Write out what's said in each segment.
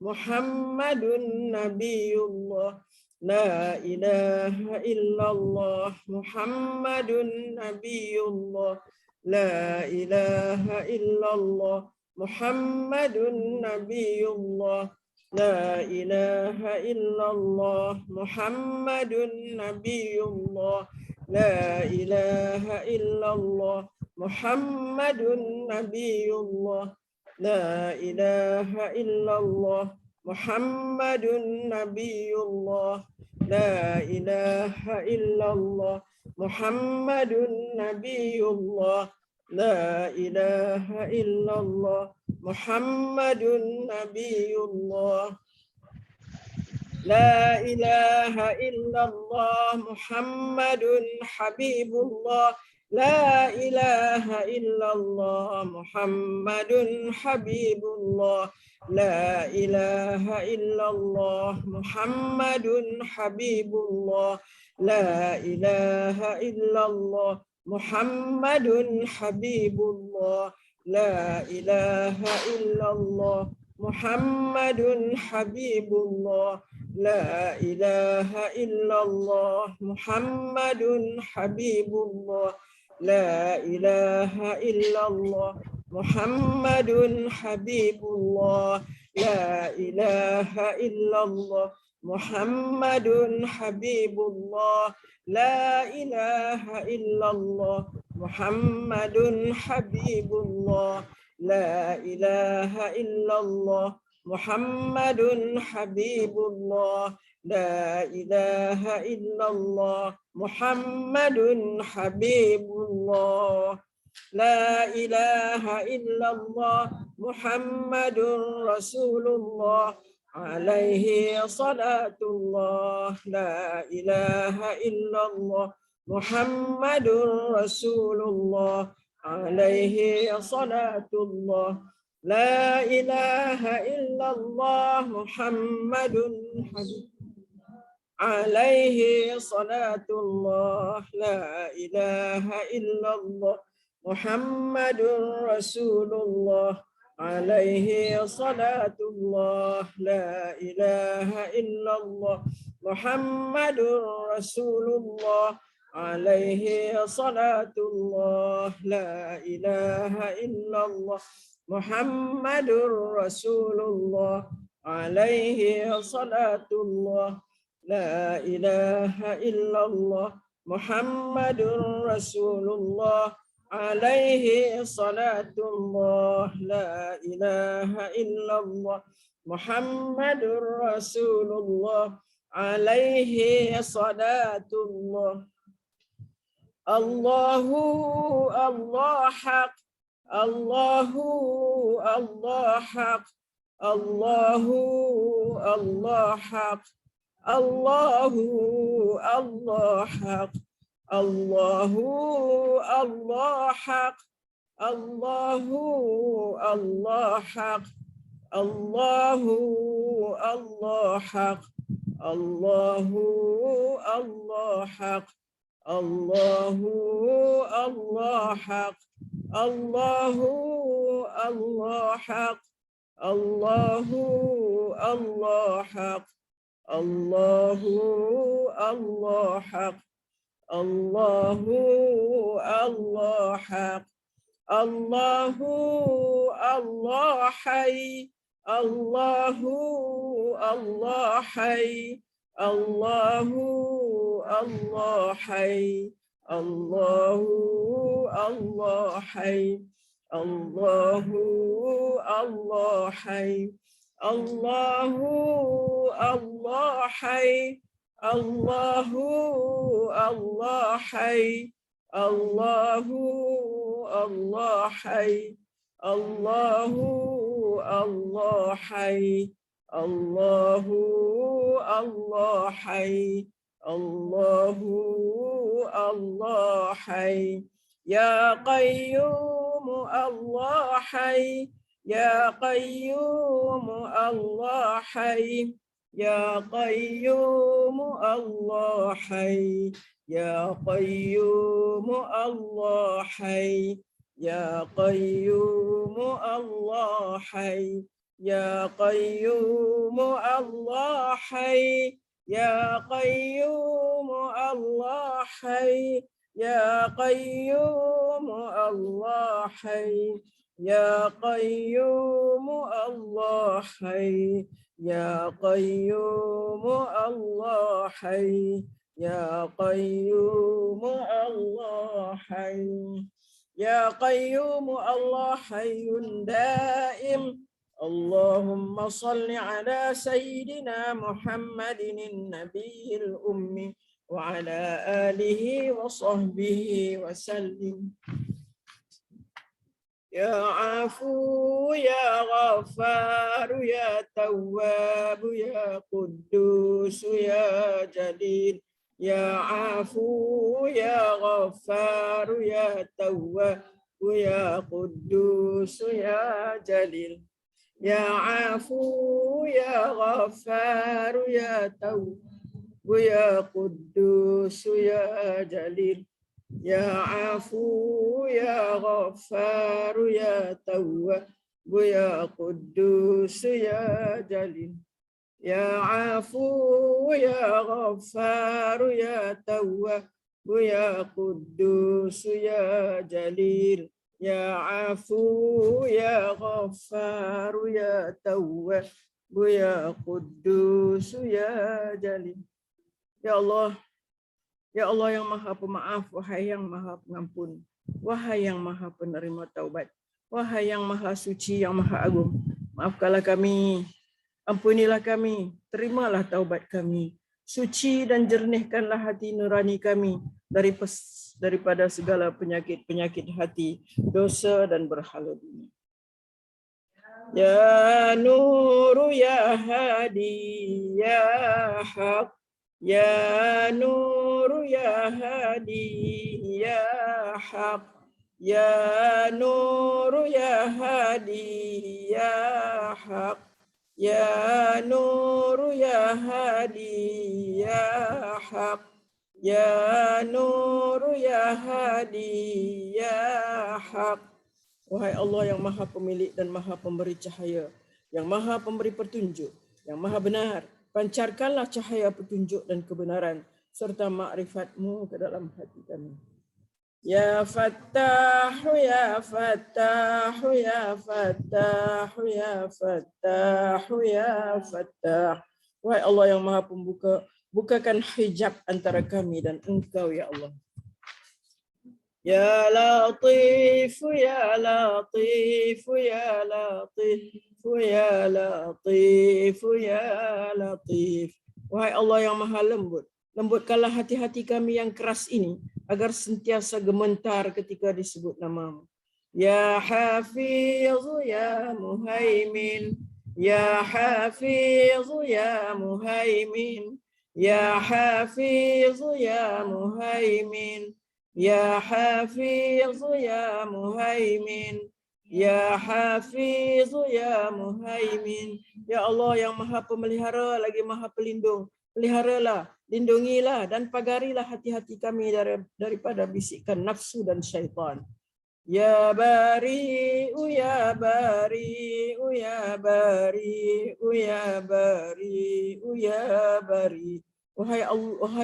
محمد نبي الله لا إله إلا الله محمد نبي الله لا إله إلا الله محمد نبي الله لا إله إلا الله محمد نبي الله لا إله إلا الله محمد نبي الله لا إله إلا الله محمد نبي الله لا إله إلا الله محمد نبي الله لا إله إلا الله محمد نبي الله لا إله إلا الله محمد حبيب الله لا إله إلا الله محمد حبيب الله لا إله إلا الله محمد حبيب الله لا إله إلا الله محمد حبيب الله لا إله إلا الله محمد حبيب الله لا إله إلا الله محمد حبيب الله لا إله إلا الله محمد حبيب الله لا إله إلا الله محمد حبيب الله لا إله إلا الله محمد حبيب الله لا إله إلا الله محمد حبيب الله لا إله إلا الله محمد حبيب الله لا إله إلا الله محمد رسول الله عليه صلاة الله لا إله إلا الله محمد رسول الله عليه صلاة الله لا إله إلا الله محمد عليه صلاة الله لا إله إلا الله محمد رسول الله عليه صلاة الله لا إله إلا الله محمد رسول الله عليه صلاة الله لا إله إلا الله محمد رسول الله عليه صلاة الله لا إله إلا الله محمد رسول الله عليه صلاة الله لا إله إلا الله محمد رسول الله عليه صلاة الله الله الله حق الله الله حق الله الله حق الله الله حق الله الله حق الله الله حق الله الله حق الله الله حق الله الله حق الله الله حق الله الله حق الله الله حق الله الله حق الله الله حي الله الله حي الله الله حي الله الله حي الله الله حي الله الله حي الله الله حي الله الله حي الله الله حي الله الله حي الله الله حي يا قيوم الله حي يا قيوم الله حي يا قيوم الله حي يا قيوم الله حي يا قيوم الله حي Ya Qayyum Allah Hayy, Ya Qayyum Allah Hayy, Ya Qayyum Allah Hayy, Ya Qayyum Allah Hayy, Ya Qayyum Allah Hayy, Ya Qayyum Allah Hayy, Ya Qayyum Allah Hayyun Daim. Allahumma salli ala Sayyidina Muhammadin Nabiil Ummi wa ala alihi wa sahbihi wa sallim. Ya Afu, Ya Ghaffar, Ya Tawwab, Ya Quddus, Ya Jalil. Ya Afu, Ya Ghaffar, Ya Tawwab, Ya Quddus, Ya Jalil. Ya Afu, Ya Ghaffar, Ya Tawwab, Ya Quddus, Ya Jalil. Ya Afu, Ya Ghaffar, Ya Tawwab, Ya Quddus, Ya Jalil. Ya Afu, Ya Ghaffar, Ya Tawwab, Ya Quddus, Ya Jalil. Ya Afu, Ya Ghaffar, Ya Tawwab, Ya Quddus, Ya Jalil. Ya Allah, ya Allah yang Maha Pemaaf, wahai yang Maha Pengampun, wahai yang Maha Penerima Taubat, wahai yang Maha Suci, yang Maha Agung, maafkanlah kami, ampunilah kami, terimalah taubat kami, suci dan jernihkanlah hati nurani kami daripada segala penyakit-penyakit hati, dosa dan berhala dunia. Ya Nuru Ya Hadi Ya Haq, Ya Nuru Ya Hadi Ya Haq, Ya Nuru Ya Hadi Ya Haq, Ya Nuru Ya Hadi Ya Haq, Ya Nuru Ya Hadi Ya Haq. Wahai Allah yang Maha Pemilik dan Maha Pemberi cahaya, yang Maha Pemberi petunjuk, yang Maha benar, pancarkanlah cahaya petunjuk dan kebenaran serta makrifat-Mu ke dalam hati kami. Ya Fattahu, Ya Fattahu, Ya Fattahu, Ya Fattahu, Ya Fattah. Wahai Allah yang Maha Pembuka, bukakan hijab antara kami dan Engkau, Ya Allah. Ya Latif, Ya Latif, Ya Latif, Ya Latif, Ya Latif. Wahai Allah yang Maha Lembut, lembutkanlah hati-hati kami yang keras ini agar sentiasa gemetar ketika disebut nama-Mu. Ya Hafiz, Ya Muhaimin, Ya Hafiz, Ya Muhaimin, Ya Hafiz, Ya Muhaimin, Ya Hafiz, Ya Muhaimin, Ya Hafiz, Ya Muhaimin. Ya Allah yang Maha Pemelihara lagi Maha Pelindung, peliharalah, lindungilah dan pagarilah hati-hati kami daripada bisikan nafsu dan syaitan. Ya Bari'u, Ya Bari'u, Ya Bari'u, Ya Bari'u, Ya Bari'. Wahai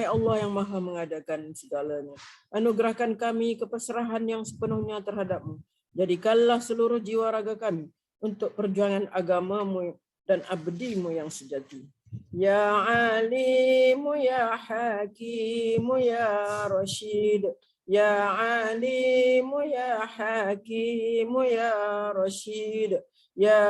Allah yang Maha mengadakan segalanya, anugerahkan kami kepasrahan yang sepenuhnya terhadap-Mu. Jadikanlah seluruh jiwa raga kami untuk perjuangan agama-Mu dan abdi-Mu yang sejati. Ya Alimu, Ya Hakimu, Ya Rashid, Ya Alimu, Ya Hakimu, Ya Rashid, Ya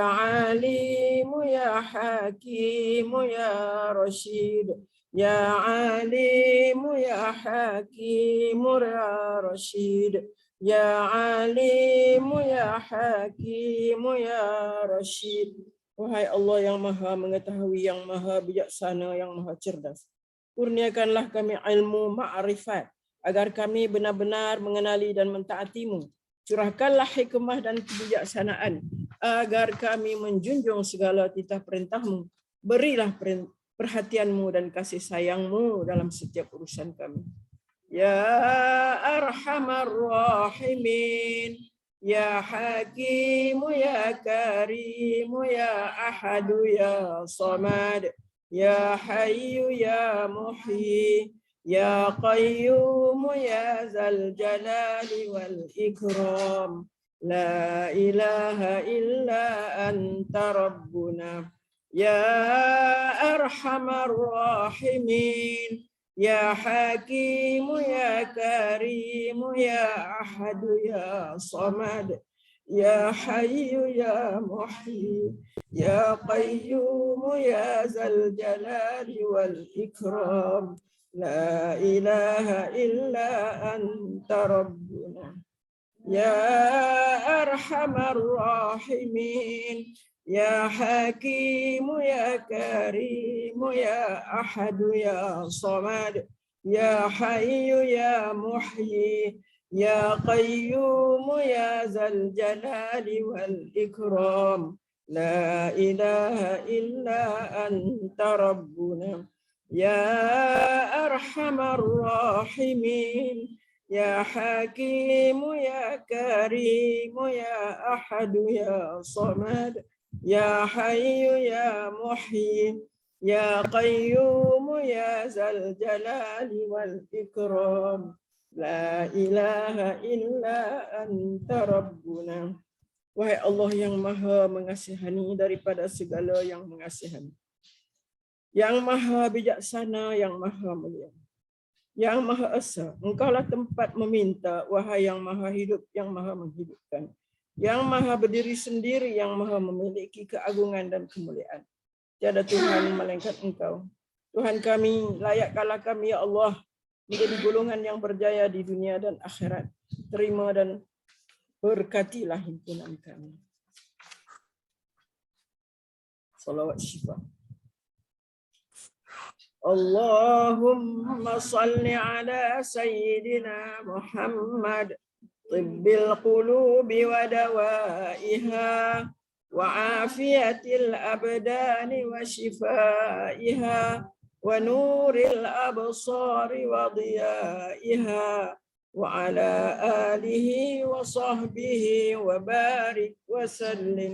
Alimu, Ya Hakimu, Ya Rashid, Ya Alimu, Ya Hakimu, Ya Rashid, Ya Alimu, Ya Hakimu, Ya Rashid. Wahai Allah yang Maha Mengetahui, yang Maha Bijaksana, yang Maha Cerdas, kurniakanlah kami ilmu ma'rifat agar kami benar-benar mengenali dan mentaati-Mu. Curahkanlah hikmah dan kebijaksanaan agar kami menjunjung segala titah perintah-Mu. Berilah perhatian-Mu dan kasih sayang-Mu dalam setiap urusan kami. Ya Arhamar Rahimin, يا حكيم يا كريم يا أحد يا صمد يا حي يا محيي يا قيوم يا ذا الجلال والإكرام لا إله إلا أنت ربنا يا أرحم الراحمين يا حكيم يا كريم يا أحد يا صمد يا حي يا محيي يا قيوم يا ذا الجلال والإكرام لا إله إلا أنت ربنا يا أرحم الراحمين يا حكيم يا كريم يا أحد يا صمد يا حي يا محيي يا قيوم يا ذا الجلال والإكرام لا إله إلا أنت ربنا يا أرحم الراحمين يا حكيم يا كريم يا أحد يا صمد يا حي يا محيي يا قيوم يا ذا الجلال والإكرام لا إله إلا أنت ربنا. Wahai Allah yang maha mengasihani daripada segala yang mengasihani, yang maha bijaksana, yang maha mulia, yang Maha Esa, Engkaulah tempat meminta, wahai yang maha hidup, yang maha menghidupkan, yang maha berdiri sendiri, yang maha memiliki keagungan dan kemuliaan. Tiada Tuhan melainkan Engkau. Tuhan kami, layakkanlah kami ya Allah menjadi golongan yang berjaya di dunia dan akhirat. Terima dan berkatilah himpunan kami. Salawat syifa. اللهم صل على سيدنا محمد طب القلوب ودوائها وعافية الأبدان وشفائها ونور الأبصار وضيائها وعلى آله وصحبه وبارك وسلم.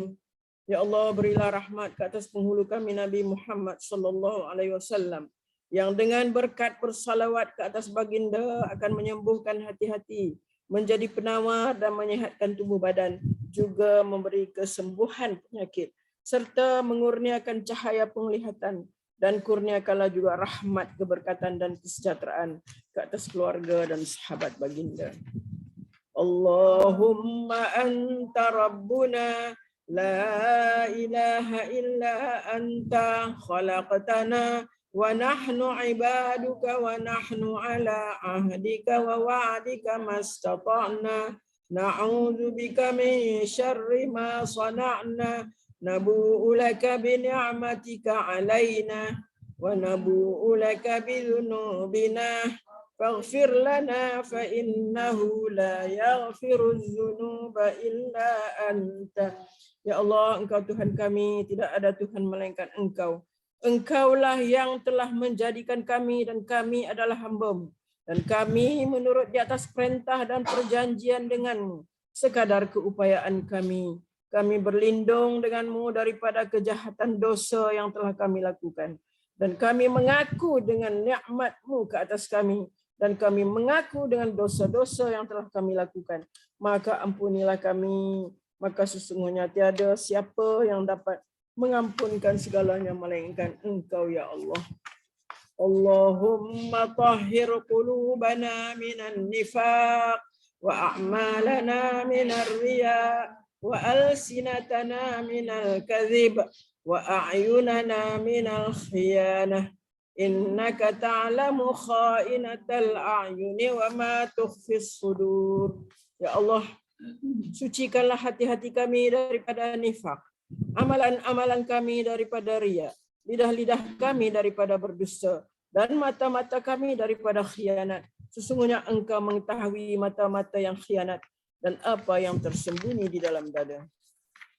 Ya Allah, berilah rahmat ke atas penghulu kami Nabi Muhammad sallallahu alaihi wasallam yang dengan berkat bersalawat ke atas baginda akan menyembuhkan hati-hati, menjadi penawar dan menyehatkan tubuh badan, juga memberi kesembuhan penyakit, serta mengurniakan cahaya penglihatan, dan kurniakanlah juga rahmat, keberkatan dan kesejahteraan ke atas keluarga dan sahabat baginda. Allahumma anta rabbuna la ilaha illa anta khalaqtana wa nahnu ibaduka wa nahnu ala ahdika wa wa'dika mastata'na na'udzu bika min syarri ma sana'na nabu'u laka bi ni'matika 'alaina wa nabu'u laka bi dhunubina faghfir lana fa innahu la yaghfiru dzunuba illa anta. Ya Allah, Engkau Tuhan kami, tidak ada Tuhan melainkan Engkau. Engkaulah yang telah menjadikan kami dan kami adalah hamba-Mu. Dan kami menurut di atas perintah dan perjanjian denganmu. Sekadar keupayaan kami. Kami berlindung denganmu daripada kejahatan dosa yang telah kami lakukan. Dan kami mengaku dengan nikmat-Mu ke atas kami. Dan kami mengaku dengan dosa-dosa yang telah kami lakukan. Maka ampunilah kami. Maka sesungguhnya tiada siapa yang dapat mengampunkan segalanya melainkan Engkau ya Allah. Allahumma tahhir qulubana minan nifaq wa a'malana minar riya wa alsinatana minal kadhib wa a'yunana minal khiyanah. Innaka ta'lamu kha'inatal a'yuni wa ma tukhfis sudur. Ya Allah, sucikanlah hati-hati kami daripada nifak, amalan-amalan kami daripada riya, lidah-lidah kami daripada berdusta, dan mata-mata kami daripada khianat. Sesungguhnya Engkau mengetahui mata-mata yang khianat dan apa yang tersembunyi di dalam dada.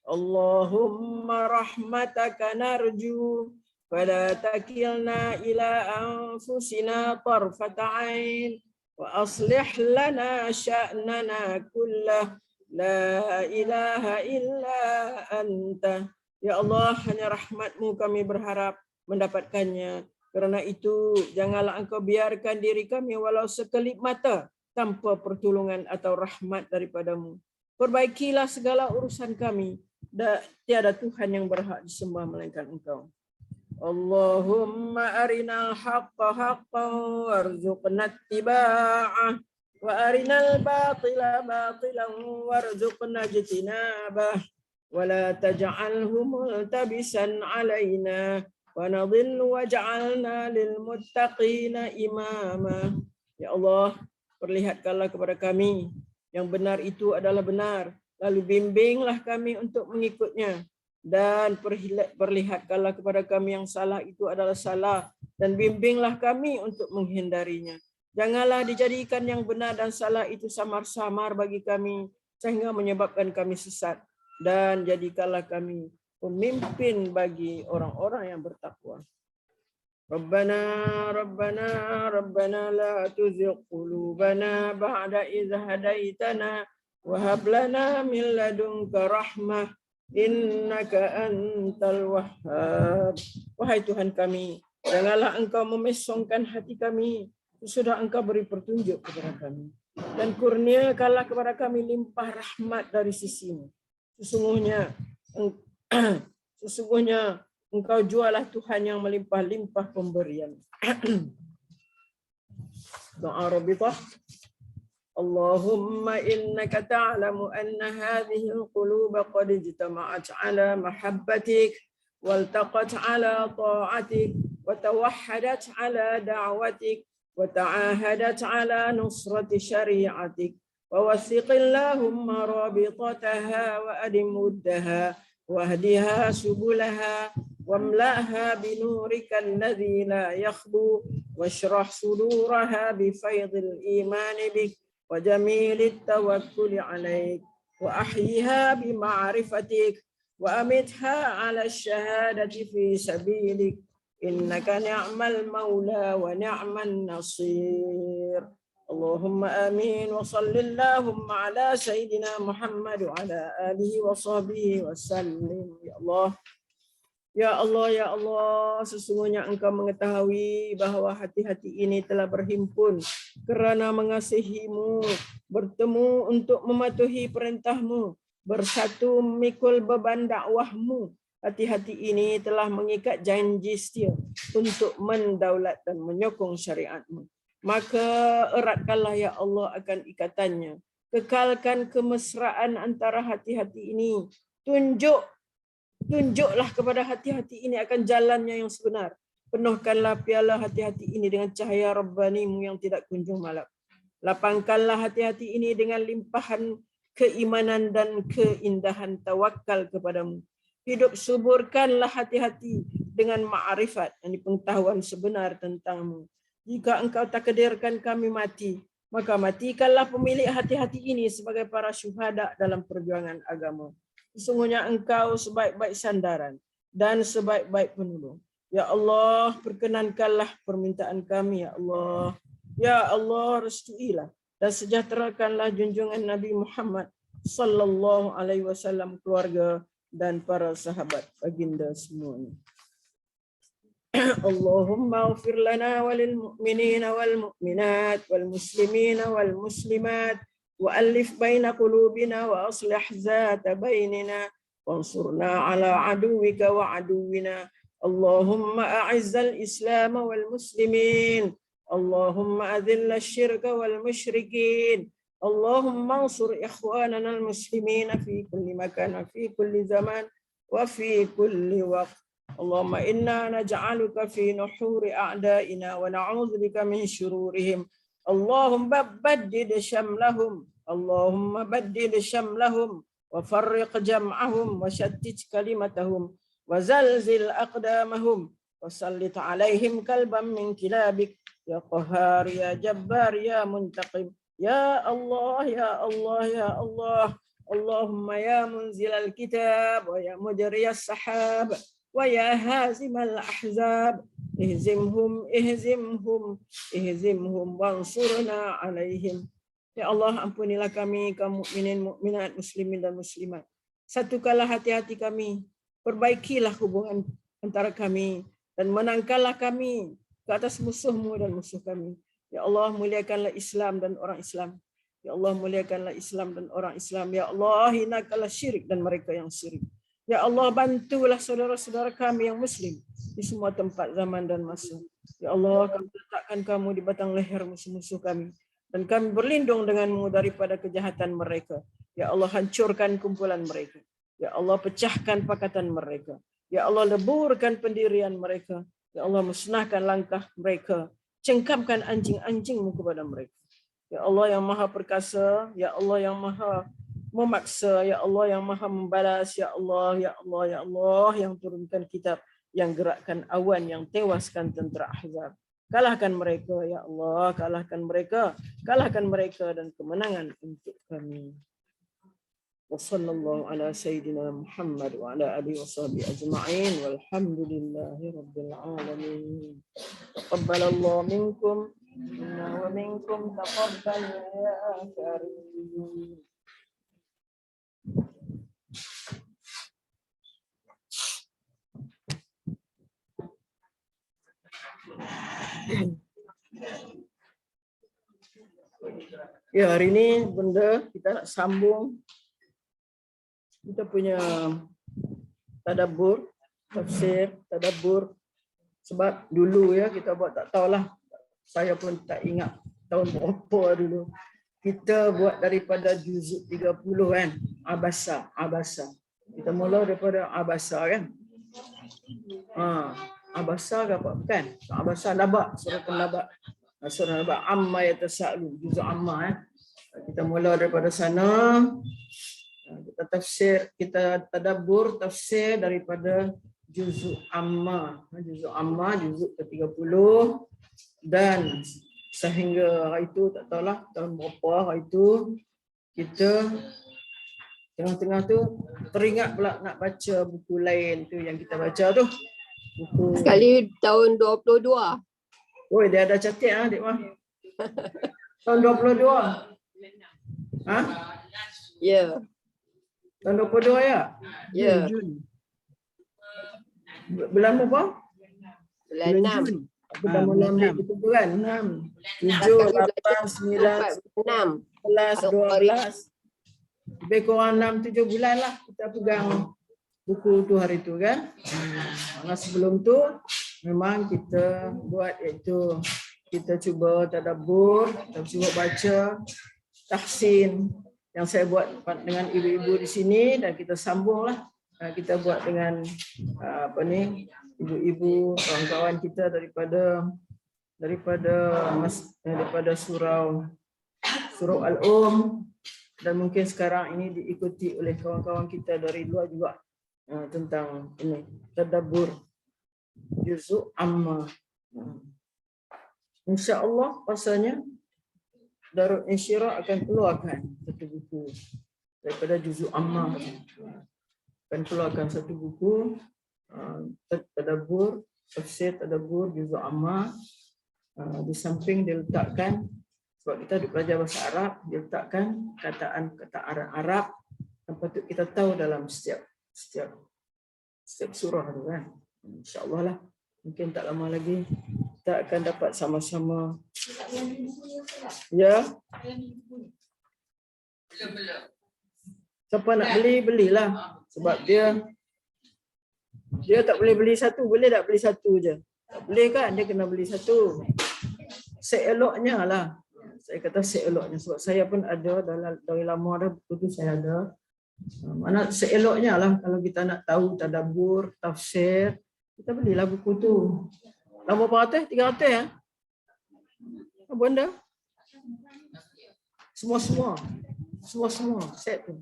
Allahumma rahmataka narju, fala takilna ila anfusina tarfata ain, wa aslih lana sya'nana kullah, La ilaha illa anta. Ya Allah, hanya rahmat-Mu kami berharap mendapatkannya. Kerana itu, janganlah Engkau biarkan diri kami walau sekelip mata tanpa pertolongan atau rahmat daripada-Mu. Perbaikilah segala urusan kami. Tiada Tuhan yang berhak disembah melainkan Engkau. Allahumma arinal haqqa haqqan warzuqna ittiba'ah wa arinal batila batilan warzuqna ijtinabah wa la taj'alhu multabisan alaina wa nadhillu waj'alna lil muttaqina imama. Ya Allah, perlihatkanlah kepada kami yang benar itu adalah benar, lalu bimbinglah kami untuk mengikutnya, dan perlihatkanlah kepada kami yang salah itu adalah salah, dan bimbinglah kami untuk menghindarinya. Janganlah dijadikan yang benar dan salah itu samar-samar bagi kami sehingga menyebabkan kami sesat, dan jadikanlah kami pemimpin bagi orang-orang yang bertakwa. Rabbana la tuzigh qulubana ba'da idh hadaitana wa hab lana min ladunka rahmah innaka antal wahhab. Wahai Tuhan kami, janganlah Engkau memesongkan hati kami sesudah Engkau beri petunjuk kepada kami, dan kurniakanlah kepada kami limpah rahmat dari sisi-Mu. Sesungguhnya Engkau jualah Tuhan yang melimpah-limpah pemberian. Doa Rabbitah. Allahumma innaka ta'lamu anna hadhihi al-qulub qad ijtama'at 'ala mahabbatik waltaqat 'ala ta'atik wa tawahhadat 'ala da'watik wa ta'ahadat 'ala nusrati syari'atik wa wasiqillahumma rabitataha wa adim wuddaha wahdiha subulaha wamla'ha binurika alladhi la yakhbu washrah suduraha bifaydil imani bik wa jamilit tawakkuli alaik wa ahyiha bima'rifatik wa amitha ala syahadati fi sabilik innaka ni'mal maula wa ni'man nasir. Allahumma amin wa sallillahumma ala sayyidina Muhammad wa ala alihi wa sahbihi wa sallim. Ya Allah, ya Allah, ya Allah, sesungguhnya Engkau mengetahui bahawa hati-hati ini telah berhimpun kerana mengasihi-Mu, bertemu untuk mematuhi perintah-Mu, bersatu memikul beban dakwah-Mu. Hati-hati ini telah mengikat janji setia untuk mendaulat dan menyokong syariat-Mu. Maka eratkanlah ya Allah akan ikatannya. Kekalkan kemesraan antara hati-hati ini. Tunjuklah kepada hati-hati ini akan jalannya yang sebenar. Penuhkanlah piala hati-hati ini dengan cahaya Rabbani-Mu yang tidak kunjung malap. Lapangkanlah hati-hati ini dengan limpahan keimanan dan keindahan tawakal kepada-Mu. Hidup suburkanlah hati-hati dengan ma'rifat, yakni pengetahuan sebenar tentang-Mu. Jika Engkau takdirkan kami mati, maka matikanlah pemilik hati-hati ini sebagai para syuhada dalam perjuangan agama. Sesungguhnya Engkau sebaik-baik sandaran dan sebaik-baik penolong. Ya Allah, perkenankanlah permintaan kami, ya Allah. Ya Allah, restuilah dan sejahterakanlah junjungan Nabi Muhammad sallallahu alaihi wasallam, keluarga dan para sahabat baginda semuanya. Allahumma ighfir lana walil mu'minina wal mu'minat wal muslimina wal muslimat wa alif baina qulubina wa aslih zata bainina wansurna ala aduwika wa aduwina. Allahumma a'izzal islam wal muslimin, Allahumma adhill asyirka wal musyrikin, Allahumma ansur ikhwanana al muslimina fi kulli makan wa fi kulli zaman wa fi kulli waqt. Allahumma inna naj'aluka fi nuhuri a'daina wa na'udzu bika min syururihim. Allahumma baddid syamlahum, Allahumma baddid syamlahum wa farriq jam'ahum wa shattit kalimatahum wa zalzil aqdamahum wa sallit alaihim kalban min kilabik ya qahhar ya jabbar ya muntaqim. Ya Allah, ya Allah, ya Allah. Allahumma ya munzilal kitab wa ya mujriyas sahab wa ya hazimal ahzab ihzimhum ihzimhum ihzimhum wansurna alaihim. Ya Allah, ampunilah kami, kaum mukminin, mukminat, muslimin dan muslimat. Satukanlah hati-hati kami, perbaikilah hubungan antara kami, dan menangkanlah kami ke atas musuhmu dan musuh kami. Ya Allah, muliakanlah Islam dan orang Islam. Ya Allah, muliakanlah Islam dan orang Islam. Ya Allah, hinakanlah syirik dan mereka yang syirik. Ya Allah, bantulah saudara-saudara kami yang muslim di semua tempat, zaman dan masa. Ya Allah, kami letakkan kamu di batang leher musuh-musuh kami. Dan kami berlindung denganmu daripada kejahatan mereka. Ya Allah, hancurkan kumpulan mereka. Ya Allah, pecahkan pakatan mereka. Ya Allah, leburkan pendirian mereka. Ya Allah, musnahkan langkah mereka. Cengkamkan anjing-anjingmu kepada mereka. Ya Allah yang maha perkasa. Ya Allah yang maha memaksa. Ya Allah yang maha membalas. Ya Allah, ya Allah, ya Allah yang turunkan kitab, yang gerakkan awan, yang tewaskan tentera Ahzab. Kalahkan mereka, ya Allah, kalahkan mereka dan kemenangan untuk kami. Wassallallahu ala sayyidina Muhammad wa ala alihi washabihi ajma'in walhamdulillahi rabbil alamin. Taqabbalallahu minkum wa minkum taqabbal ya karim. Ya, hari ini Bunda kita nak sambung kita punya tadabbur, tafsir, tadabbur. Sebab dulu ya kita buat tak tahulah. Saya pun tak ingat tahun berapa dulu. Kita buat daripada juzuk 30 kan. Abasa. Kita mula daripada Abasa kan. Abasa ke apa? Bukan. Abasa Naba, surah Naba. Surah Naba amma yatasaalun, juzuk amma Kita mula daripada sana. Kita tafsir, kita tadabbur tafsir daripada juzuk amma. Juzuk ke-30 dan sehingga hari itu tak tahulah tahun berapa hari itu kita tengah-tengah tu teringat pula nak baca buku lain tu yang kita baca tu. Buku Sekali tahun 22. Oh, dia ada catat Dik Mah. Tahun 22. Ya. Tahun 22 ya? Ya. Jun. Bulan apa? Bulan 6. Kita mula ambil betul kan? 6, 7, 8, 9, 10, 11, 12. Lebih kurang 6-7 bulan lah kita pegang buku tu hari tu kan. Sebelum tu memang kita buat iaitu kita cuba tadabbur, kita cuba baca tahsin yang saya buat dengan ibu-ibu di sini dan kita sambunglah. Kita buat dengan ibu-ibu kawan-kawan kita daripada surau Al-Um, dan mungkin sekarang ini diikuti oleh kawan-kawan kita dari luar juga tentang ini tadabbur juzuk amma. Insya-Allah pasalnya Darul Insyirah akan keluarkan satu buku daripada juzuk amma. Akan keluarkan satu buku tadabbur, tafsir tadabbur juzuk amma. Di samping diletakkan, sebab kita belajar bahasa Arab, diletakkan kataan-kataan Arab yang patut kita tahu dalam setiap surah tu kan. Insya-Allah lah. Mungkin tak lama lagi kita akan dapat sama-sama. Ya. Siapa nak beli, belilah. Sebab dia tak boleh beli satu, boleh tak beli satu je? Tak boleh kan, dia kena beli satu. Seeloknya lah. Saya kata seeloknya, sebab saya pun ada dari lama dah buku tu saya ada. Mana seeloknya lah kalau kita nak tahu tadabbur, tafsir, kita belilah buku tu. Lama berapa? 300 ya? Apa benda? Semua set tu.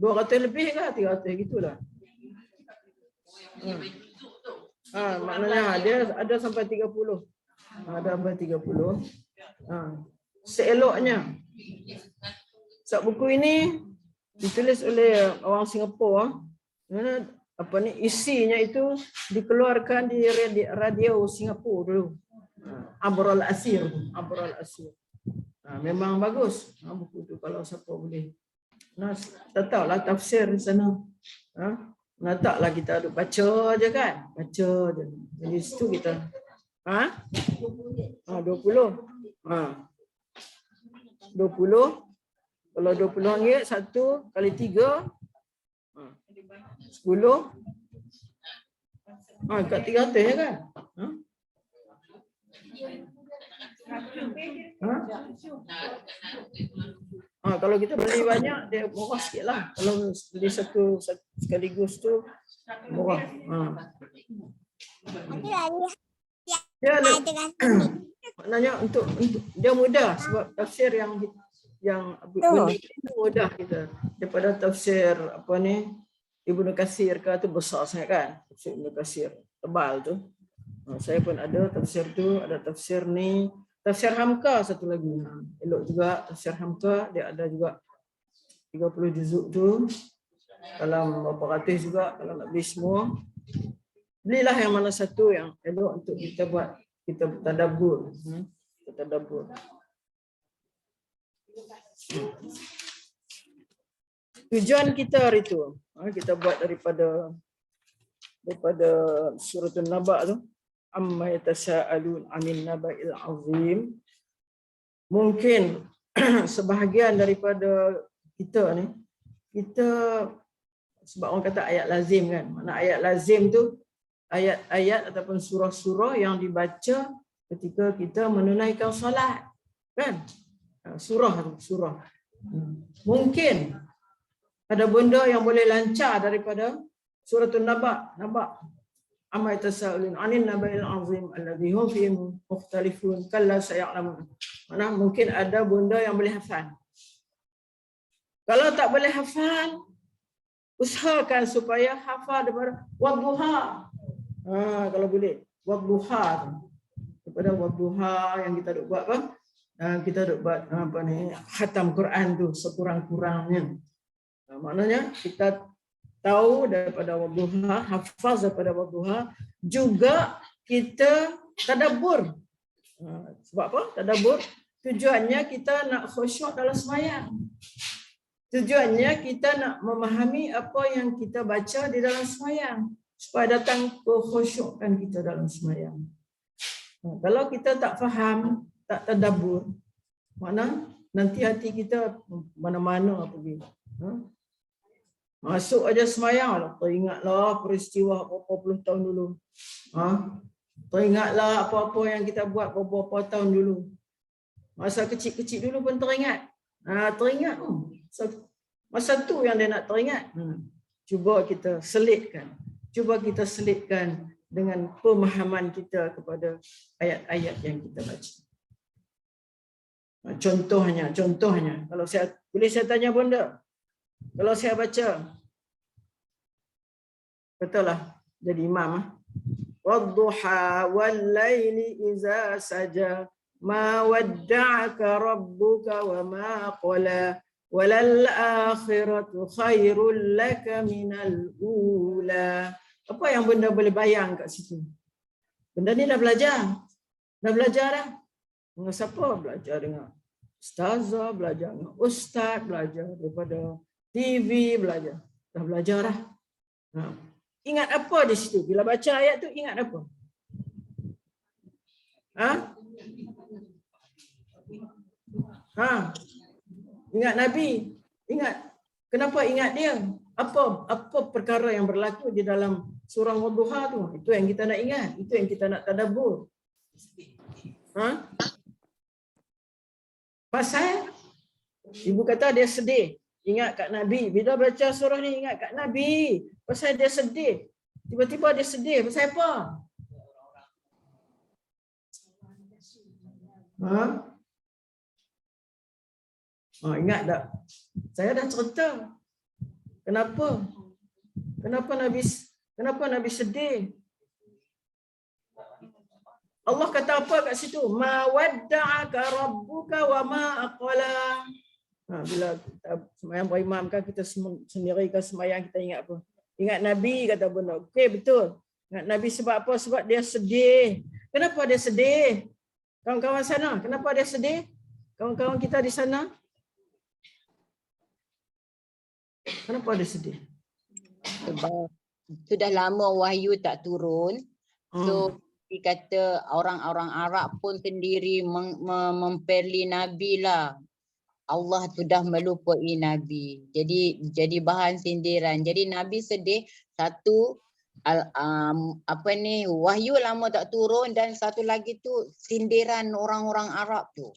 200 lebih ke 300 gitulah. Maknanya dia ada sampai 30. Ada sampai 30. Seeloknya. Sebab buku ini ditulis oleh orang Singapura. Isinya itu dikeluarkan di radio Singapura dulu. Abrul Asir. Memang bagus buku tu kalau siapa boleh. Letaklah tafsir di sana. Letaklah kita duk baca je kan. Baca je. Jadi situ kita 20. 20. Kalau 20 ringgit 1 kali 3 10. Kat 300 je kan? Kalau kita beli banyak dia murah sikit lah. Kalau beli satu sekaligus tu murah. Maknanya untuk dia mudah sebab tafsir yang benda itu mudah kita daripada tafsir Ibnu Katsir ke tu besar sangat kan, tafsir Ibnu Katsir tebal tu. Saya pun ada tafsir tu, ada tafsir ni, tafsir Hamka satu lagi. Elok juga tafsir Hamka, dia ada juga 30 juzuk tu. Dalam berapa ratus juga kalau nak beli semua. Belilah yang mana satu yang elok untuk kita buat, kita bertadabbur. Bertadabbur. Tujuan kita hari tu, kita buat daripada suratul Naba tu, amma yatasaalun 'anil naba'il 'azim. Mungkin sebahagian daripada kita ni, kita sebab orang kata ayat lazim kan. Mana ayat lazim tu ayat-ayat ataupun surah-surah yang dibaca ketika kita menunaikan solat kan. Surah tu, surah. Mungkin ada benda yang boleh lancar daripada suratul Naba. Amma yatasaalun 'anil naba'il 'azim alladhi hum fihi mukhtalifun kalla saya'lamun. Mana mungkin ada benda yang boleh hafal. Kalau tak boleh hafal, usahakan supaya hafal daripada wadduha. Kalau boleh, wadduha. Daripada wadduha yang kita duk buat apa? Kita duk buat khatam Quran tu sekurang-kurangnya. Maknanya kita tahu daripada wadduha, hafaz daripada wadduha, juga kita tadabbur. Sebab apa? Tadabbur tujuannya kita nak khusyuk dalam sembahyang. Tujuannya kita nak memahami apa yang kita baca di dalam sembahyang supaya datang kekhusyukan kita dalam sembahyang. Kalau kita tak faham, tak tadabbur, mana nanti hati kita mana-mana pergi. Masuk aja sembahyang, teringatlah peristiwa berapa puluh tahun dulu. Teringatlah apa-apa yang kita buat beberapa tahun dulu. Masa kecil-kecil dulu pun teringat. Teringat. Masa tu yang dia nak teringat. Cuba kita selitkan. Dengan pemahaman kita kepada ayat-ayat yang kita baca. Contohnya, kalau saya boleh saya tanya bunda. Kalau saya baca, betul lah jadi imam. Wadduha wal laili iza saja ma wadda'aka rabbuka wa ma qala walal akhiratu khairul laka minal ula. Apa yang benda boleh bayang kat situ? Benda ni dah belajar. Dengan siapa? Belajar dengan ustazah, belajar dengan ustaz, belajar daripada TV, belajar. Dah belajar dah. Ingat apa di situ? Bila baca ayat tu ingat apa? Ingat Nabi. Ingat. Kenapa ingat dia? Apa perkara yang berlaku di dalam surah Wadduha tu? Itu yang kita nak ingat. Itu yang kita nak tadabbur. Pasal ibu kata dia sedih. Ingat kat Nabi. Bila baca surah ni ingat kat Nabi. Pasal dia sedih. Tiba-tiba dia sedih. Pasal apa? Ingat tak? Saya dah cerita. Kenapa? Kenapa Nabi sedih? Allah kata apa kat situ? Ma wadda'aka rabbuka wa ma aqala. Bila kita sembahyang berimam kan, kita sendiri kan sembahyang, kita ingat apa? Ingat Nabi kata benda. Okey, betul. Ingat Nabi sebab apa? Sebab dia sedih. Kenapa dia sedih? Kawan-kawan sana, kenapa dia sedih? Kawan-kawan kita di sana? Kenapa ada sedih? Sebab sudah lama wahyu tak turun. So dikata orang-orang Arab pun sendiri mempeli Nabi lah. Allah sudah melupai Nabi. Jadi bahan sindiran. Jadi Nabi sedih satu wahyu lama tak turun, dan satu lagi tu sindiran orang-orang Arab tu.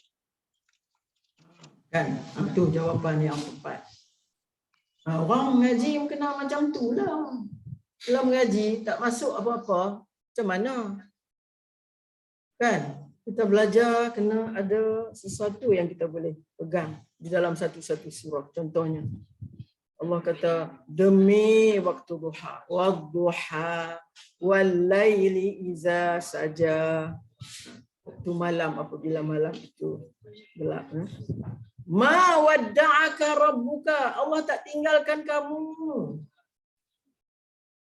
Kan, itu jawapan yang tepat. Orang mengaji kena macam tu lah. Kalau mengaji tak masuk apa-apa, macam mana? Kan? Kita belajar kena ada sesuatu yang kita boleh pegang di dalam satu-satu surah. Contohnya, Allah kata, demi waktu duha, wadduha, wal-laili iza saja. Waktu malam, apabila malam itu gelap. Ma wadda'aka rabbuka, Allah tak tinggalkan kamu.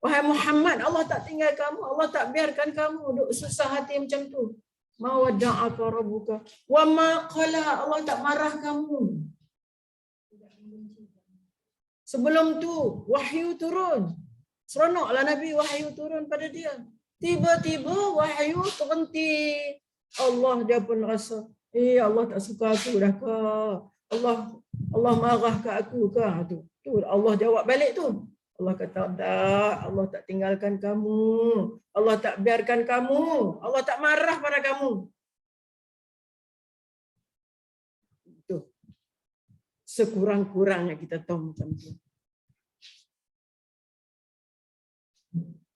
Wahai Muhammad, Allah tak tinggal kamu, Allah tak biarkan kamu duk susah hati macam tu. Ma wadda'aka rabbuka wa ma qala, Allah tak marah kamu. Sebelum tu wahyu turun. Seronoklah Nabi wahyu turun pada dia. Tiba-tiba wahyu terhenti. Allah dia pun rasa, Allah tak suka aku dah ke? Allah marah ke aku ke? Tu Allah jawab balik tu. Allah kata, tak, Allah tak tinggalkan kamu. Allah tak biarkan kamu. Allah tak marah pada kamu. Itu. Sekurang-kurangnya kita tahu macam tu.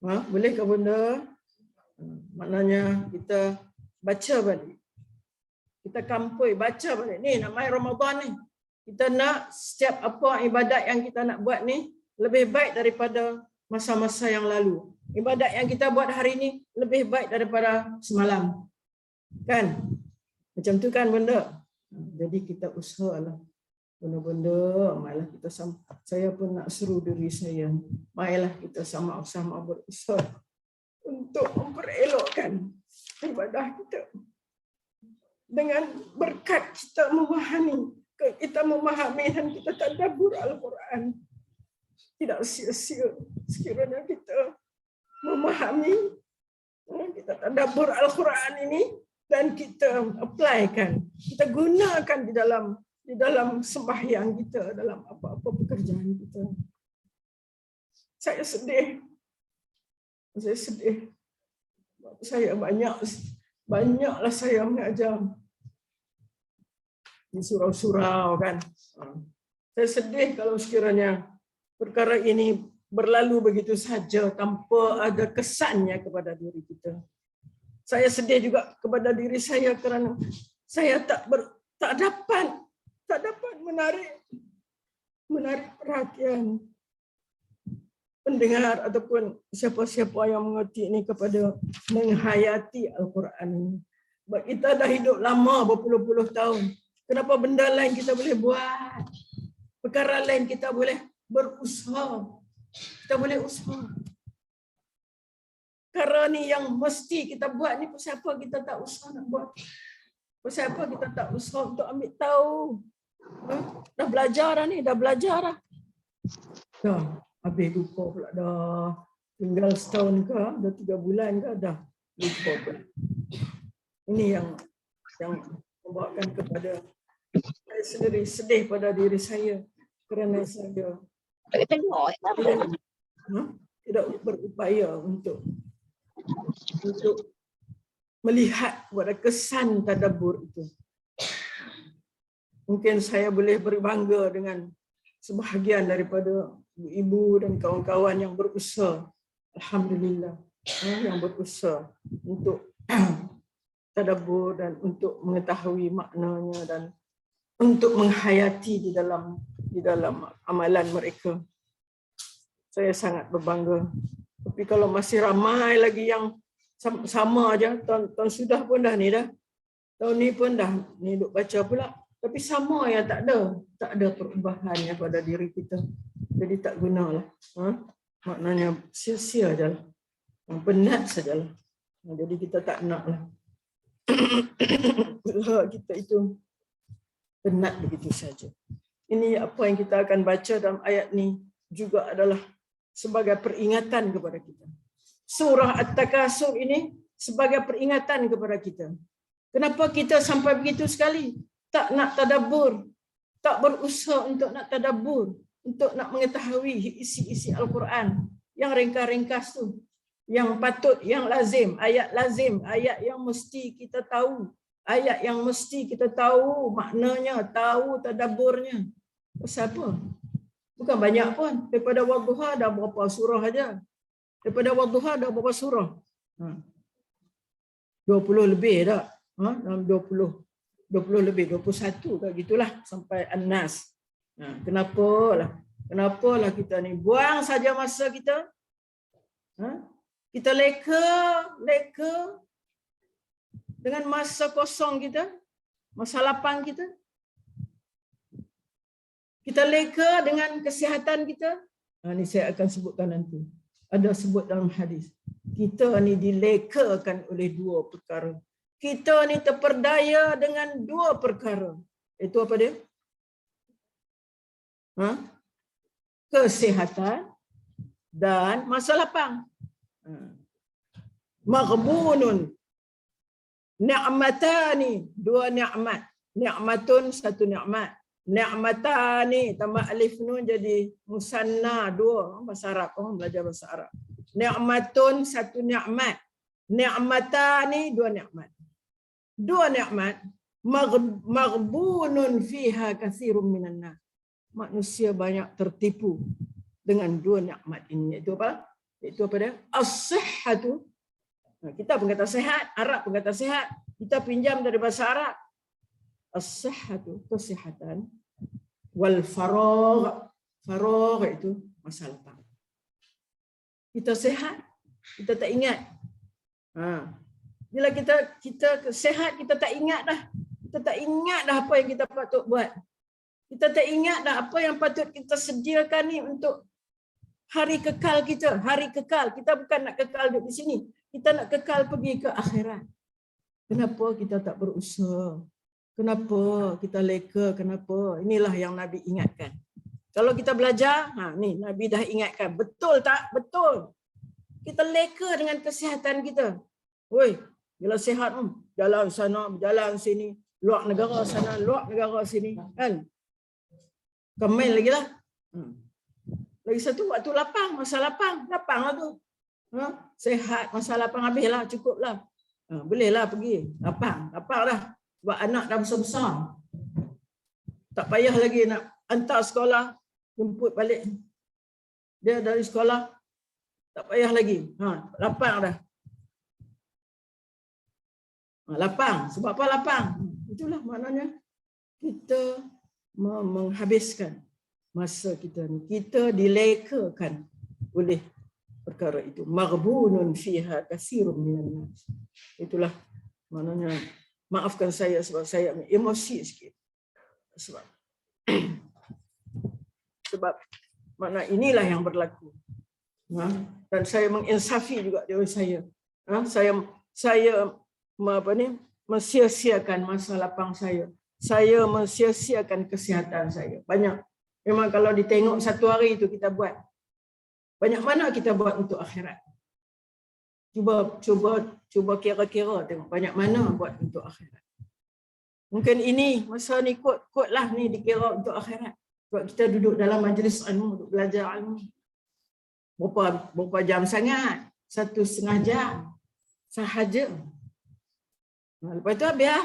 Boleh ke benda? Maknanya kita baca balik. Kita kampui, baca balik. Ni nak mai Ramadan ni. Kita nak setiap apa ibadat yang kita nak buat ni lebih baik daripada masa-masa yang lalu. Ibadat yang kita buat hari ni lebih baik daripada semalam. Kan? Macam tu kan benda. Jadi kita usahalah. Benda-benda, malah kita saya pun nak seru diri saya. Marilah kita sama-sama berusaha untuk memperelokkan ibadah kita. Dengan berkat kita memahami dan kita tadabbur Al-Quran. Tidak sia-sia sekiranya kita memahami, kita tadabbur Al-Quran ini dan kita applykan, kita gunakan di dalam sembahyang kita, dalam apa-apa pekerjaan kita. Saya sedih. Saya banyaklah saya mengajar di surau-surau kan. Saya sedih kalau sekiranya perkara ini berlalu begitu saja tanpa ada kesannya kepada diri kita. Saya sedih juga kepada diri saya kerana saya tak dapat menarik perhatian pendengar ataupun siapa-siapa yang mengerti ini kepada menghayati Al-Quran ini. Kita dah hidup lama berpuluh-puluh tahun. Kenapa benda lain kita boleh buat? Perkara lain kita boleh berusaha. Kita boleh usaha. Perkara ni yang mesti kita buat ni, pasal apa kita tak usaha nak buat? Pasal apa kita tak usaha untuk ambil tahu? Dah belajar dah ni, dah belajar dah. Dah, habis lupa pula dah. Tinggal setahun ke, dah 3 bulan ke, dah lupa pula. Ini yang membawakan kepada saya sendiri sedih pada diri saya kerana saya tidak berupaya untuk melihat kepada kesan tadabbur itu. Mungkin saya boleh berbangga dengan sebahagian daripada ibu dan kawan-kawan yang berusaha, alhamdulillah, yang berusaha untuk tadabbur dan untuk mengetahui maknanya dan untuk menghayati di dalam amalan mereka. Saya sangat berbangga. Tapi kalau masih ramai lagi yang sama aja, tahun sudah pun dah ni dah. Tahun ni pun dah ni duk baca pula. Tapi sama yang tak ada perubahannya pada diri kita. Jadi tak gunalah. Maknanya sia-sia ajalah. Penat sajalah. Jadi kita tak naklah. Kita itu penat begitu saja. Ini apa yang kita akan baca dalam ayat ni juga adalah sebagai peringatan kepada kita. Surah At-Takasur ini sebagai peringatan kepada kita. Kenapa kita sampai begitu sekali? Tak nak tadabbur, tak berusaha untuk nak tadabbur, untuk nak mengetahui isi-isi Al-Quran yang ringkas-ringkas tu, yang patut, yang lazim, ayat yang mesti kita tahu, ayat yang mesti kita tahu maknanya, tahu tadabburnya. Pasal apa? Bukan banyak pun. Daripada Wadduha dah berapa surah aja. Daripada Wadduha dah berapa surah? 20 lebih dah. Dalam 20 lebih, 21 dah gitulah sampai An-Nas. Kenapalah kita ni buang saja masa kita? Kita leka dengan masa kosong kita, masa lapang kita. Kita leka dengan kesihatan kita. Ini saya akan sebutkan nanti. Ada sebut dalam hadis. Kita ni dilekakan oleh dua perkara. Kita ni terperdaya dengan dua perkara. Itu apa dia? Kesihatan dan masa lapang. Maghbunun. Ni'matani, dua nikmat. Ni'matun, satu nikmat. Ni'matani, tambah alif nun jadi musanna, dua. Bahasa Arab, orang belajar bahasa Arab. Ni'matun, satu nikmat. Ni'matani, dua nikmat. Dua nikmat. Maghbunun fiha katsirun minan nas. Manusia banyak tertipu dengan dua nikmat ini. Itu apa? Itu apa dia? As-sihhatu. Kita pun kata sehat, Arab pun kata sehat. Kita pinjam dari bahasa Arab. As-sihhatu, kesihatan. Wal faragh. Faragh itu masa lapang. Kita sehat, kita tak ingat. Bila kita sehat, kita tak ingat dah. Kita tak ingat dah apa yang kita patut buat. Kita tak ingat dah apa yang patut kita sediakan ni untuk hari kekal kita. Hari kekal. Kita bukan nak kekal duduk di sini. Kita nak kekal pergi ke akhirat. Kenapa kita tak berusaha? Kenapa kita leka? Kenapa? Inilah yang Nabi ingatkan. Kalau kita belajar, ni Nabi dah ingatkan. Betul tak? Betul. Kita leka dengan kesihatan kita. Woi, bila sihat, jalan sana, berjalan sini, luar negara sana, luar negara sini, kan? Kemain lagi lah. Lagi satu waktu lapang, masa lapang lah tu. Sehat, masa lapang habislah, cukuplah. Bolehlah pergi, lapang dah. Sebab anak dah besar-besar. Tak payah lagi nak hantar sekolah, jemput balik. Dia dari sekolah, tak payah lagi. Lapang dah. Lapang. Sebab apa lapang? Itulah maknanya kita menghabiskan masa kita ni. Kita dilekakan oleh perkara itu. Maghbunun fiha katsirun minan nas. Itulah maknanya. Maafkan saya sebab saya emosi sikit. Sebab makna inilah yang berlaku. Dan saya menginsafi juga diri saya. Saya mensia-siakan masa lapang saya. Saya mensia-siakan kesihatan saya. Banyak. Memang kalau ditengok satu hari itu kita buat. Banyak mana kita buat untuk akhirat? Cuba kira-kira tengok banyak mana buat untuk akhirat. Mungkin ini masa ni kot-kotlah ni dikira untuk akhirat. Sebab kita duduk dalam majlis ilmu, duduk belajar ilmu. Berapa jam sangat? 1,5 jam sahaja. Lepas tu habis lah.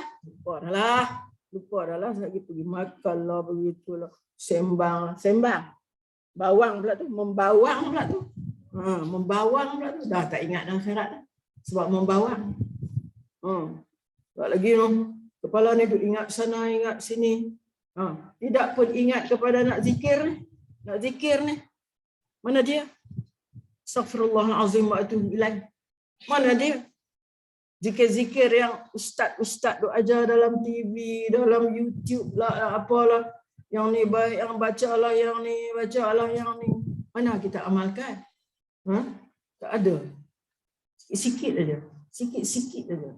Lupa dah lah. Lagi pergi makan lah, begitulah. Sembang. Bawang pula tu. Membawang pula tu. Dah tak ingat dah akhirat dah. Sebab membawang. Sebab lagi kepala ni duk ingat sana, ingat sini. Tidak pun ingat kepada nak zikir ni. Mana dia? Astaghfirullahalazim wa atubu ilaih. Mana dia? Zikir-zikir yang ustaz-ustaz duk ajar dalam TV, dalam YouTube lah, apalah. Yang ni baik, yang bacalah, yang ni bacalah, yang ni. Mana kita amalkan? Tak ada. Sikit aja. Sikit-sikit aja.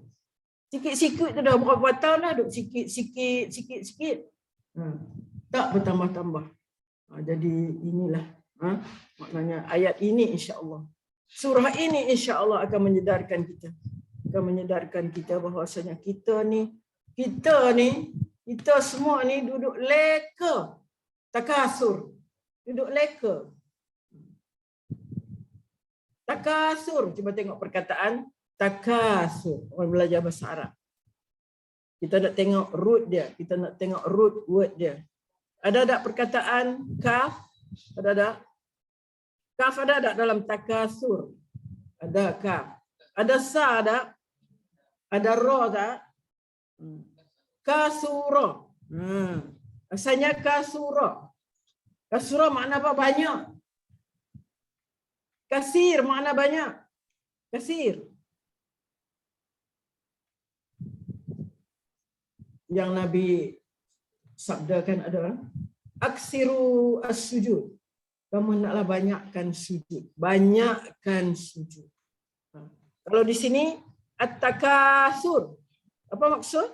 Sikit-sikit tu dah berapa tahun dah duk sikit-sikit. Tak bertambah-tambah. Jadi inilah maknanya ayat ini insya-Allah. Surah ini insya-Allah akan menyedarkan kita, bahwasanya kita semua ni duduk leka takasur. Duduk leka. Takasur. Cuba tengok perkataan takasur. Orang belajar bahasa Arab. Kita nak tengok root dia. Kita nak tengok root word dia. Ada tak perkataan kaf? Ada tak? Kaf ada tak dalam takasur? Ada kaf. Ada sa tak? Ada ra tak? Kasura. Asalnya kasura. Kasura makna apa? Banyak. Kasir makna banyak. Kasir. Yang Nabi sabdakan adalah aksiru as-sujud. Kamu naklah banyakkan sujud. Banyakkan sujud. Kalau di sini at-takasur. Apa maksud?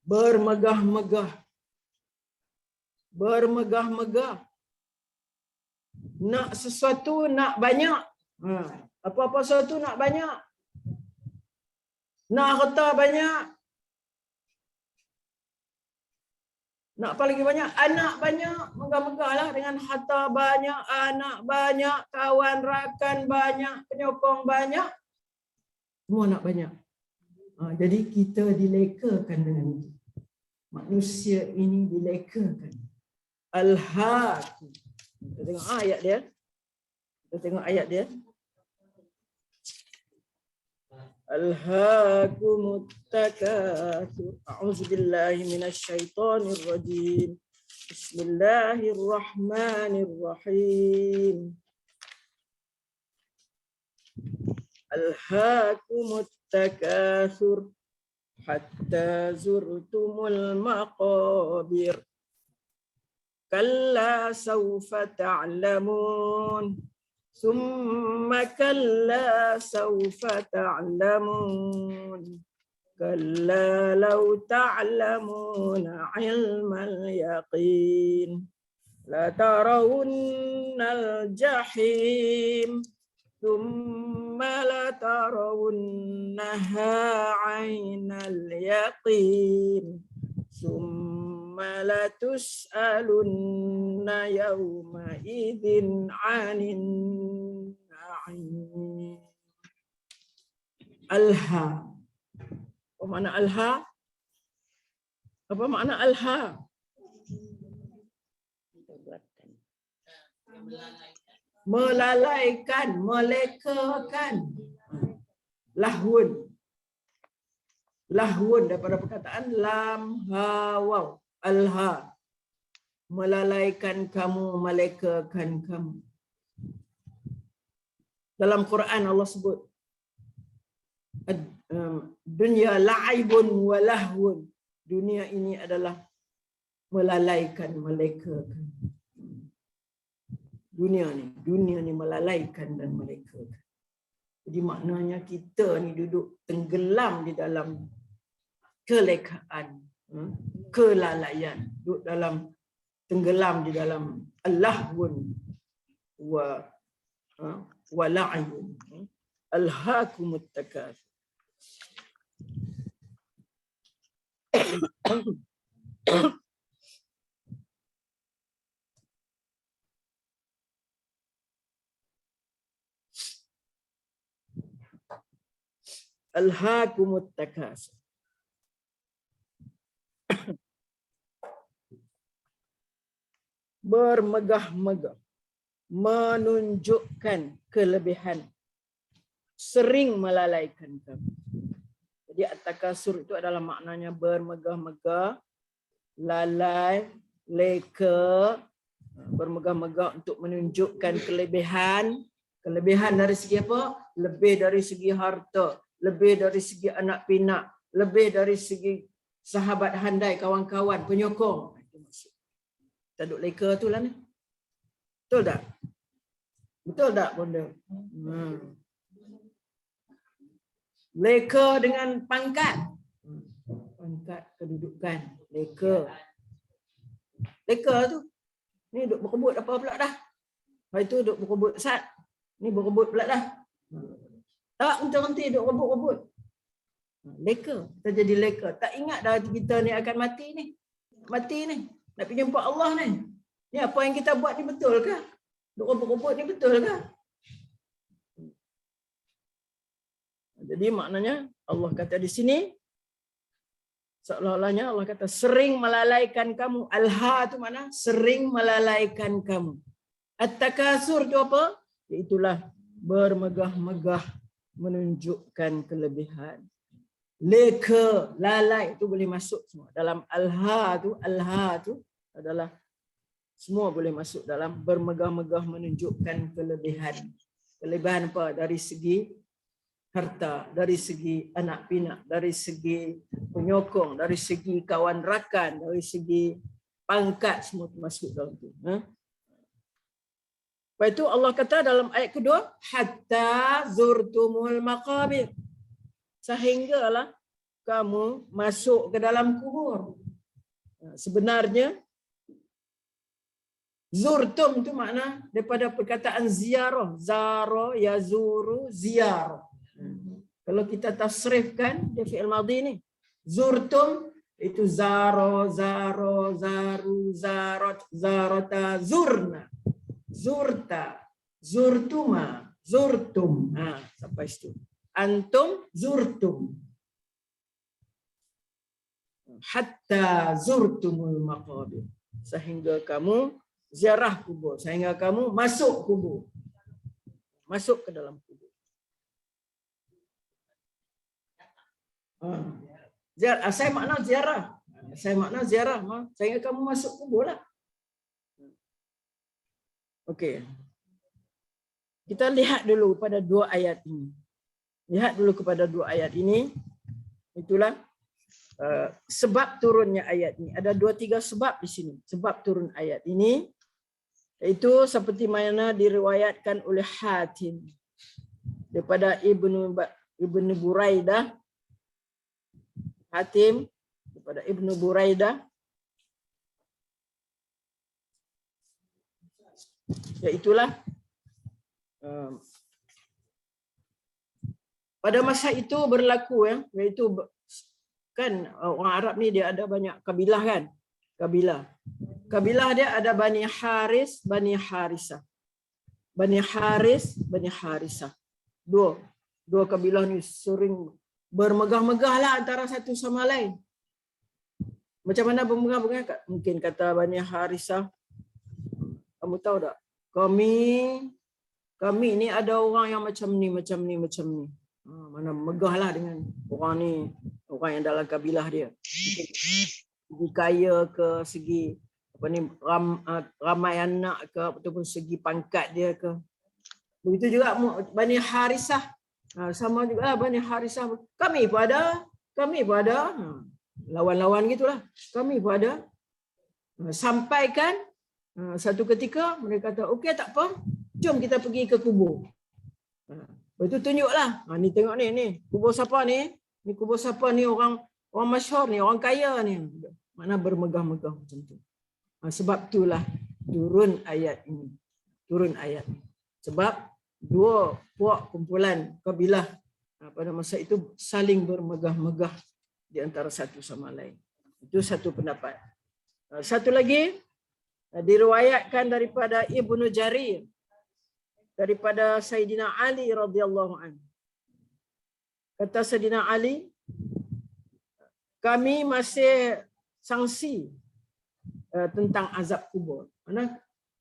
Bermegah-megah. Bermegah-megah. Nak sesuatu nak banyak. Apa-apa sesuatu nak banyak. Nak harta banyak. Nak apa lagi banyak? Anak banyak. Megah-megah lah dengan harta banyak, anak banyak, kawan rakan banyak, penyokong banyak. Semua nak banyak. Jadi kita dilekakan dengan itu. Manusia ini dilekakan. Al-Haq. Kita tengok ayat dia. Alhaakumut takatsur. A'udzubillahi minasyaitonir rajim. Bismillahirrahmanirrahim. Alhaakumut takatsur hatta zurtumul maqabir. Kalla sawfa ta'lamun. ثم كلا سوف تعلمون كلا لو تعلمون علم اليقين لترون الجحيم ثم لترونها عين اليقين ثم لتسألن يومئذ عن النعيم. Alha. Apa makna alha? Apa makna alha? Melalaikan, melekakan. Lahun. Lahun daripada perkataan lam ha waw. Alha. Melalaikan kamu, melekakan kamu. Dalam Quran Allah sebut dunia la'ibun wa lahwun. Dunia ini adalah melalaikan, melekakan. Dunia ni melalaikan dan melekakan. Jadi maknanya kita ni duduk tenggelam di dalam kelekaan, kelalaian, duduk dalam tenggelam di dalam lahwun wa la'ibun. Alhaakumut takatsur. Alhaakumut takatsur. Bermegah-megah, menunjukkan kelebihan, sering melalaikan kamu. Jadi at-takasur itu adalah maknanya bermegah-megah, lalai, leka, bermegah-megah untuk menunjukkan kelebihan. Kelebihan dari segi apa? Lebih dari segi harta, lebih dari segi anak pinak, lebih dari segi sahabat handai, kawan-kawan, penyokong. Itu maksud. Kita duduk leka tu lah ni. Betul tak? Betul tak, Bonda? Leka dengan pangkat. Pangkat kedudukan. Leka. Leka tu. Ni duk berebut apa pula dah. Lepas tu duk berebut sat. Ni berebut pula dah. Tak henti-henti duk rebut-rebut. Leka. Kita jadi leka. Tak ingat dah kita ni akan mati ni. Mati ni. Nak pergi jumpa Allah ni. Ni apa yang kita buat ni betul ke? Duk rebut-rebut ni betul ke? Jadi maknanya Allah kata di sini seolah-olahnya Allah kata sering melalaikan kamu. Alha tu mana? Sering melalaikan kamu. At-takasur tu apa? Itulah bermegah-megah menunjukkan kelebihan. Leka, lalai itu boleh masuk semua. Dalam alha tu adalah semua boleh masuk dalam bermegah-megah menunjukkan kelebihan. Kelebihan apa? Dari segi harta, dari segi anak pinak, dari segi penyokong, dari segi kawan rakan, dari segi pangkat, semua masuk dalam tu. Lepas itu Allah kata dalam ayat kedua, hatta zurtumul maqabir. Sehinggalah kamu masuk ke dalam kubur. Sebenarnya zurtum itu makna daripada perkataan ziarah. Zara, yazuru, ziarah. Kalau kita tasrifkan dia fi'il madhi ni. Zurtum itu zaro, zaro, zaru, zarat, zarata, zurna. Zurta, zurtuma, zurtum. Sampai situ. Antum zurtum. Hatta zurtumul maqabir. Sehingga kamu ziarah kubur. Sehingga kamu masuk kubur. Masuk ke dalam kubur. Saya makna ziarah. Saya makna ziarah. Sehingga kamu masuk kubur lah. Okey. Kita lihat dulu pada dua ayat ini. Lihat dulu kepada dua ayat ini. Itulah sebab turunnya ayat ini. Ada 2-3 sebab di sini. Sebab turun ayat ini. Iaitu seperti mana diriwayatkan oleh Hatim. Daripada Ibnu Buraidah. Hatim. Daripada Ibnu Buraidah. Iaitulah pada masa itu berlaku iaitu kan orang Arab ni dia ada banyak kabilah kan, kabilah dia ada Bani Haris, Bani Harisah. Bani Haris, Bani Harisah. Dua kabilah ni sering bermegah-megah lah antara satu sama lain. Macam mana bermegah-megah? Mungkin kata Bani Harisah, kamu tahu tak? Kami ni ada orang yang macam ni. Mana megahlah dengan orang ni, orang yang dalam kabilah dia. Segi kaya ke, segi ramai anak ke, ataupun segi pangkat dia ke. Begitu juga Bani Harisah. Sama juga lah Bani Harisah. Kami pun ada. Lawan-lawan gitulah. Kami pun ada. Sampaikan satu ketika mereka kata, okey tak apa, jom kita pergi ke kubur. Lepas tu tunjuklah. Ni tengok ni. Kubur siapa ni? Ni kubur siapa ni, orang masyhur ni, orang kaya ni. Mana bermegah-megah macam tu. Sebab itulah turun ayat ini. Sebab dua puak kumpulan kabilah pada masa itu saling bermegah-megah di antara satu sama lain. Itu satu pendapat. Satu lagi diriwayatkan daripada Ibnu Jarir daripada Sayyidina Ali radhiyallahu anhu. Kata Sayyidina Ali, kami masih sangsi tentang azab kubur. Mana?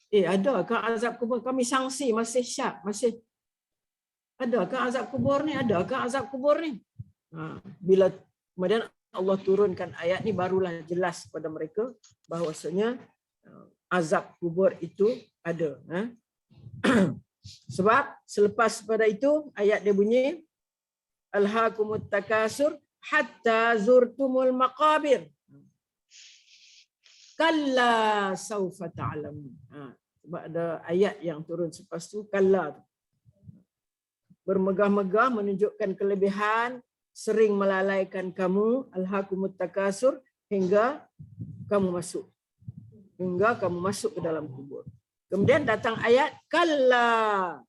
Adakah azab kubur? Kami sangsi, masih syak, masih adakah azab kubur ni? Bila kemudian Allah turunkan ayat ni, barulah jelas kepada mereka bahawasanya azab kubur itu ada. Sebab selepas pada itu ayat dia bunyi, alhaakumut takasur hatta zurtumul maqabir kalla saufa ta'lamun. Sebab ada ayat yang turun selepas tu, kalla tu. Bermegah-megah menunjukkan kelebihan, sering melalaikan kamu, alhaakumut takasur hingga kamu masuk. Hingga kamu masuk ke dalam kubur. Kemudian datang ayat kalla.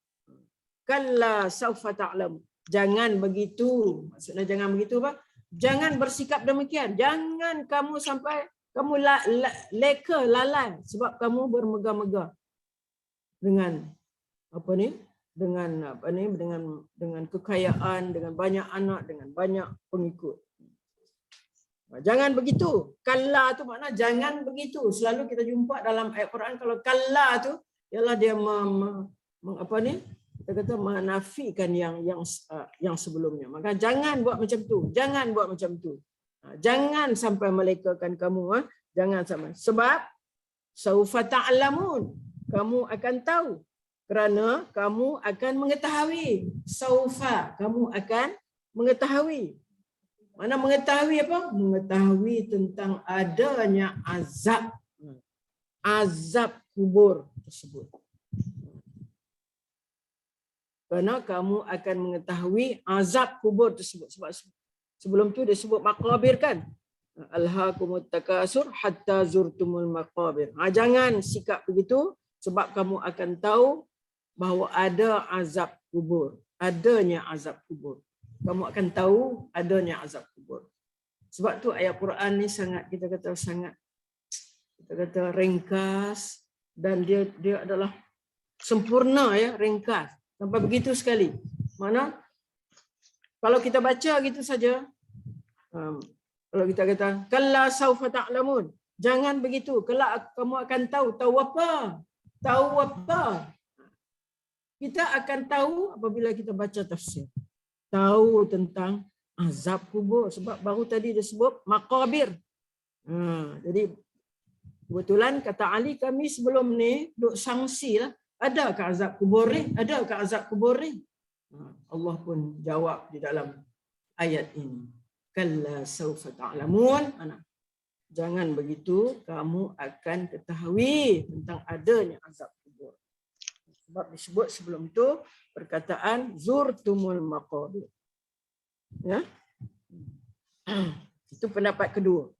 Kalla saufa ta'lam. Jangan begitu. Maksudnya jangan begitu apa? Jangan bersikap demikian. Jangan kamu sampai kamu leka, lalai sebab kamu bermegah-megah dengan apa ni? Dengan apa ni? Dengan kekayaan, dengan banyak anak, dengan banyak pengikut. Jangan begitu. Kalla tu makna jangan begitu. Selalu kita jumpa dalam ayat Quran kalau kalla tu ialah dia apa ni? Kita kata menafikan yang sebelumnya. Maka jangan buat macam tu. Jangan buat macam tu. Jangan sampai melekakan kamu. Jangan sampai. Sebab saufa ta'lamun. Kamu akan tahu. Kerana kamu akan mengetahui. Saufa. Kamu akan mengetahui. Mana mengetahui apa? Mengetahui tentang adanya azab. Azab kubur tersebut. Kerana kamu akan mengetahui azab kubur tersebut. Sebab sebelum tu dia sebut maqabir kan. Alhaakumut takasur hatta zurtumul maqabir. Jangan sikap begitu sebab kamu akan tahu bahawa ada azab kubur. Adanya azab kubur. Kamu akan tahu adanya azab kubur. Sebab tu ayat Quran ni sangat kita kata ringkas dan dia adalah sempurna ya, ringkas. Sampai begitu sekali. Mana kalau kita baca gitu saja, kalau kita kata kalla saufa ta'lamun, jangan begitu. Kelak kamu akan tahu. Tahu apa? Tahu apa? Kita akan tahu apabila kita baca tafsir. Tahu tentang azab kubur. Sebab baru tadi dia sebut maqabir. Jadi kebetulan kata Ali, kami sebelum ni duk sangsi lah. Adakah azab kubur ni? Adakah azab kubur ni? Allah pun jawab di dalam ayat ini. Kalla saufa ta'lamun. Jangan begitu, kamu akan ketahui tentang adanya azab kubur. Sebab disebut sebelum tu perkataan zurtumul maqabir. Ya? Itu pendapat kedua.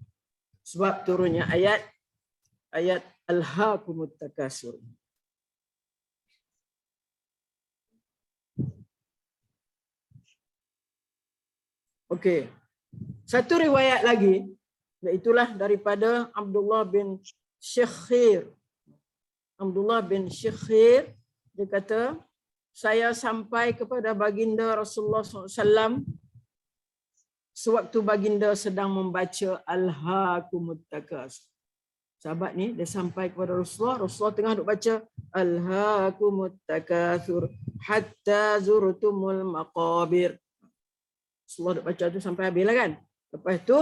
Sebab turunnya ayat alhaakumut takasur. Okey. Satu riwayat lagi, iaitulah daripada Abdullah bin Syekhir. Abdullah bin Syekhir, dia kata, saya sampai kepada baginda Rasulullah SAW sewaktu baginda sedang membaca Alhaakumut Takasur. Sahabat ni, dia sampai kepada Rasulullah. Rasulullah tengah duk baca Alhaakumut Takasur hatta zurtumul maqabir. Rasulullah baca tu sampai habis lah kan. Lepas tu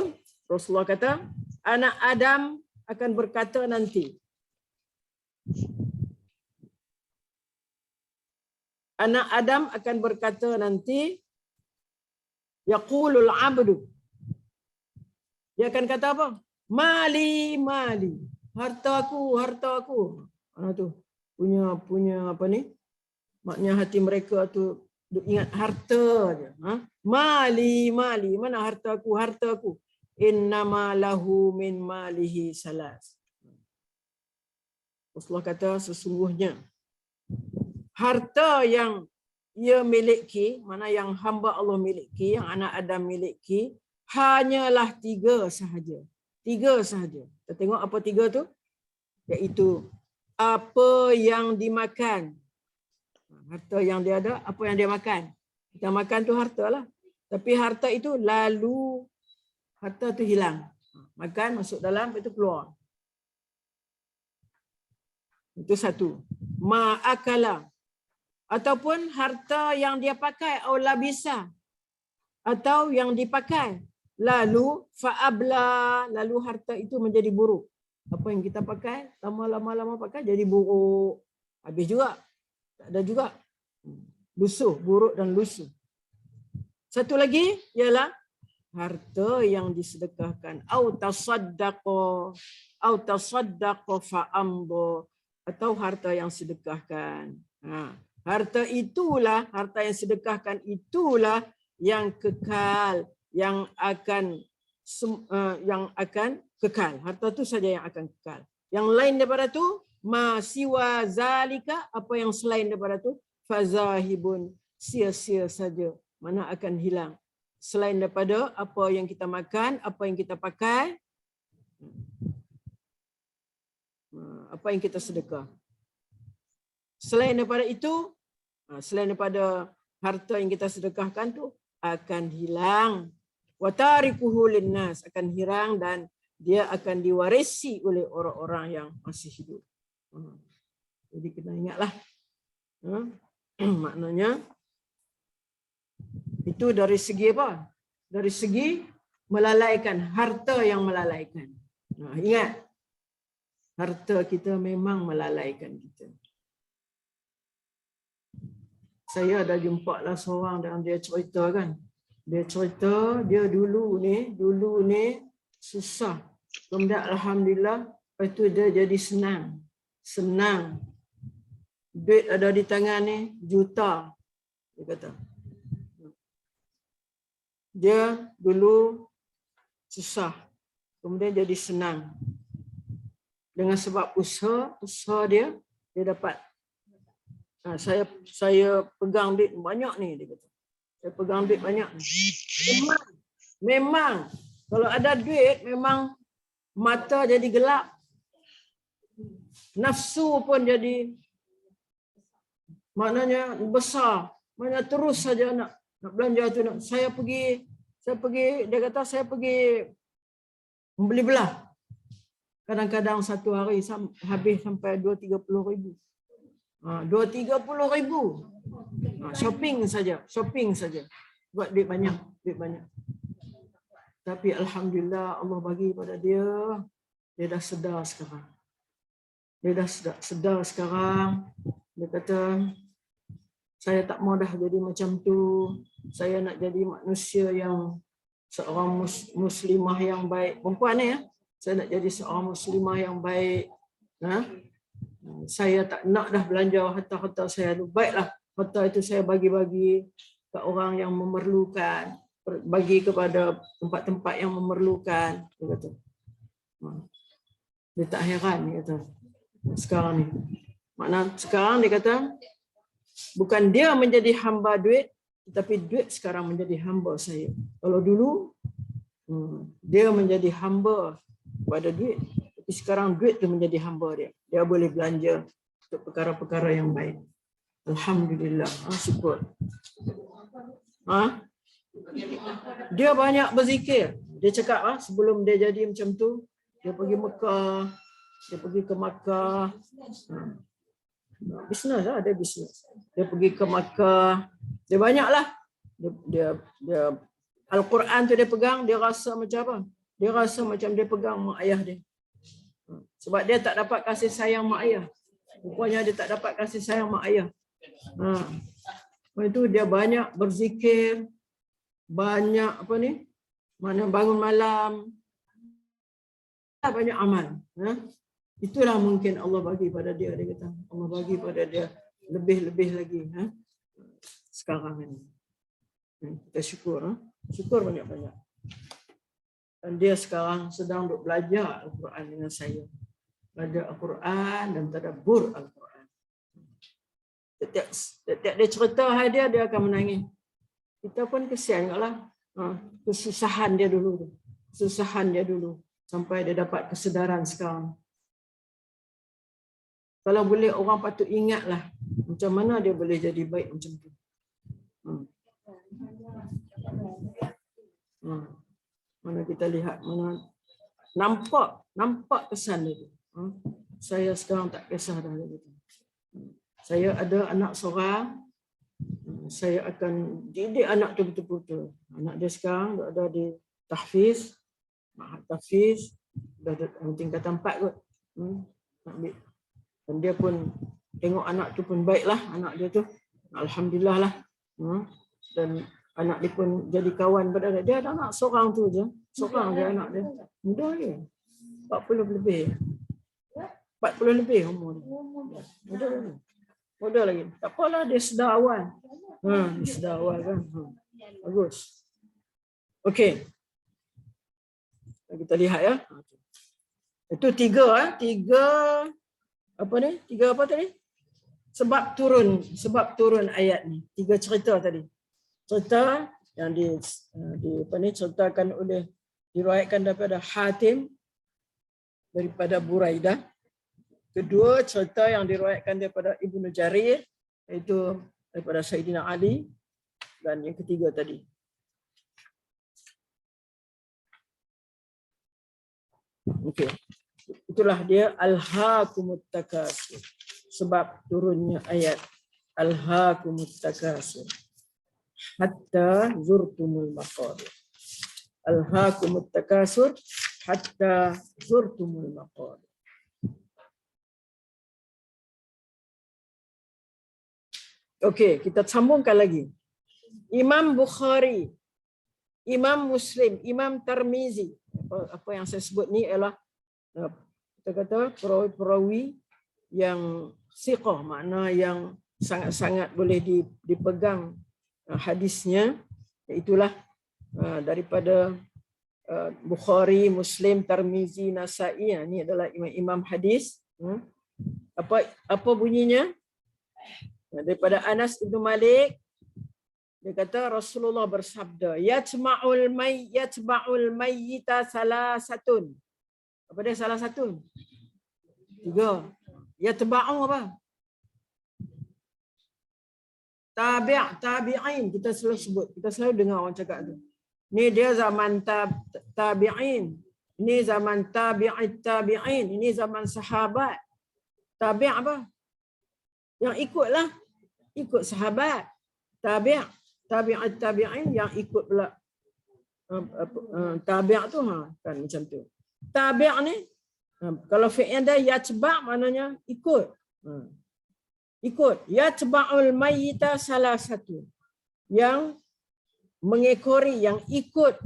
Rasulullah kata, anak Adam akan berkata nanti. Anak Adam akan berkata nanti, yaqulul abdu. Dia akan kata apa? Mali, mali. Hartaku, hartaku. Tu punya apa ni? Maknanya hati mereka tu ingat harta je. Mali, mali. Mana hartaku, hartaku. Innama lahu min malihi salas. Rasulullah kata sesungguhnya harta yang ia miliki, mana yang hamba Allah miliki, yang anak Adam miliki, hanyalah 3 sahaja. 3 sahaja. Kita tengok apa 3 tu? Iaitu apa yang dimakan. Harta yang dia ada, apa yang dia makan. Kita makan tu harta lah. Tapi harta itu lalu, harta tu hilang. Makan, masuk dalam, itu keluar. Itu satu. Ma'akala. Ataupun harta yang dia pakai, atau labisa. Atau yang dipakai. Lalu, fa'abla. Lalu harta itu menjadi buruk. Apa yang kita pakai, lama-lama pakai, jadi buruk. Habis juga. Tak ada juga. Lusuh, buruk dan lusuh. Satu lagi ialah harta yang disedekahkan. Au tasaddaqa fa'ambo. Atau harta yang sedekahkan. Harta itulah, harta yang sedekahkan itulah yang kekal, yang akan yang akan kekal. Harta tu saja yang akan kekal. Yang lain daripada tu, ma siwa zalika, apa yang selain daripada tu, fazahibun, sia-sia saja. Mana akan hilang. Selain daripada apa yang kita makan, apa yang kita pakai, apa yang kita sedekah. Selain daripada itu, selain daripada harta yang kita sedekahkan tu akan hilang. Wa tarikuhu linnas, akan hilang dan dia akan diwarisi oleh orang-orang yang masih hidup. Jadi kita ingatlah. Maknanya itu dari segi apa? Dari segi melalaikan, harta yang melalaikan. Ingat, harta kita memang melalaikan kita. Saya ada jumpa lah seorang dan dia cerita kan. Dia cerita dia dulu ni susah. Kemudian alhamdulillah, lepas tu dia jadi senang. Senang. Duit ada di tangan ni juta. Dia kata. Dia dulu susah. Kemudian jadi senang. Dengan sebab usaha dia dapat. Saya pegang duit banyak ni, dia kata. Saya pegang duit banyak ni. Memang kalau ada duit memang mata jadi gelap. Nafsu pun jadi maknanya besar. Maknanya terus saja nak belanja tu nak. Saya pergi dia kata saya pergi membeli belah. Kadang-kadang satu hari habis sampai 2-30 ribu. 2-30 ribu. Shopping saja. Buat duit banyak. Tapi alhamdulillah Allah bagi pada dia. Dia dah sedar sekarang. Dia kata, saya tak mau dah jadi macam tu. Saya nak jadi manusia yang seorang muslimah yang baik. Perempuan ni ya. Saya nak jadi seorang muslimah yang baik. Saya tak nak dah belanja harta-harta saya tu. Baiklah, harta itu saya bagi-bagi ke orang yang memerlukan. Bagi kepada tempat-tempat yang memerlukan. Dia kata. Dia tak heran, dia kata. Sekarang ni. Makna sekarang dia kata, bukan dia menjadi hamba duit, tetapi duit sekarang menjadi hamba saya. Kalau dulu, dia menjadi hamba pada duit. Tapi sekarang duit tu menjadi hamba dia. Dia boleh belanja untuk perkara-perkara yang baik. Alhamdulillah. Syukur. Dia banyak berzikir. Dia cakap sebelum dia jadi macam tu, dia pergi Mekah, dia pergi ke Makkah. Bisnes lah, dia bisnes. Dia pergi ke Makkah. Dia banyaklah. Dia Al-Quran tu dia pegang, dia rasa macam apa? Dia rasa macam dia pegang mak ayah dia. Sebab dia tak dapat kasih sayang mak ayah. Rupanya dia tak dapat kasih sayang mak ayah. Lepas itu dia banyak berzikir, banyak mana bangun malam, banyak amal. Itulah mungkin Allah bagi pada dia, dia kata. Allah bagi pada dia lebih-lebih lagi. Sekarang ini. Kita syukur. Syukur banyak-banyak. Dan dia sekarang sedang duk belajar Al-Quran dengan saya. Belajar Al-Quran dan tadabbur Al-Quran. Setiap dia cerita dia akan menangis. Kita pun kesian lah. Kesusahan dia dulu. Sampai dia dapat kesedaran sekarang. Kalau boleh orang patut ingatlah macam mana dia boleh jadi baik macam tu. Mana kita lihat, mana nampak kesan dia tu. Saya sekarang tak kisah dah gitu. Saya ada anak seorang, saya akan didik anak tu betul-betul. Anak dia sekarang ada di tahfiz, dah tingkatan 4 kot. Dan dia pun tengok anak tu pun baiklah, anak dia tu. Alhamdulillah lah. Dan anak dia pun jadi kawan pada dia. Ada anak seorang tu je. Seorang je anak dia. Muda je. 40 lebih. 40 lebih umur dia. Muda lagi. Tak apalah, dia sedar awal. Dia sedar awal kan. Bagus. Okey. Kita lihat ya. Itu tiga apa ni? Tiga apa tadi? Sebab turun ayat ni. Tiga cerita tadi. Cerita yang ceritakan oleh, diriwayatkan daripada Hatim daripada Buraidah. Kedua, cerita yang diriwayatkan daripada Ibnu Jarir, iaitu daripada Sayyidina Ali. Dan yang ketiga tadi. Okey. Itulah dia Alhaakumut Takasur. Sebab turunnya ayat Alhaakumut Takasur hatta zurtumul maqabir. Alhaakumut Takasur hatta zurtumul maqabir. Okey, kita sambungkan lagi. Imam Bukhari, Imam Muslim, Imam Tirmizi. Apa yang saya sebut ni ialah kita kata perawi yang siqah, makna yang sangat-sangat boleh dipegang hadisnya. Itulah daripada Bukhari, Muslim, Tirmizi, Nasa'i. Ini adalah imam hadis. Apa bunyinya? Daripada Anas bin Malik, dia kata Rasulullah bersabda, yatba'ul mayyita salasatun. Apa dia salah satu? Tiga. Yatba'u apa? Tabi'in. Kita selalu sebut, kita selalu dengar orang cakap tu. Ni dia zaman tabi'in. Ini zaman tabi'in. Ini zaman sahabat. Tabi' apa? Yang ikutlah. Ikut sahabat. Tabi'in yang ikut pula. Tabi' tu kan macam tu. Tabi' ni kalau fi'il dia yatba' maknanya ikut. Ikut. Yatba'ul mayyita salah satu. Yang mengekori, yang ikut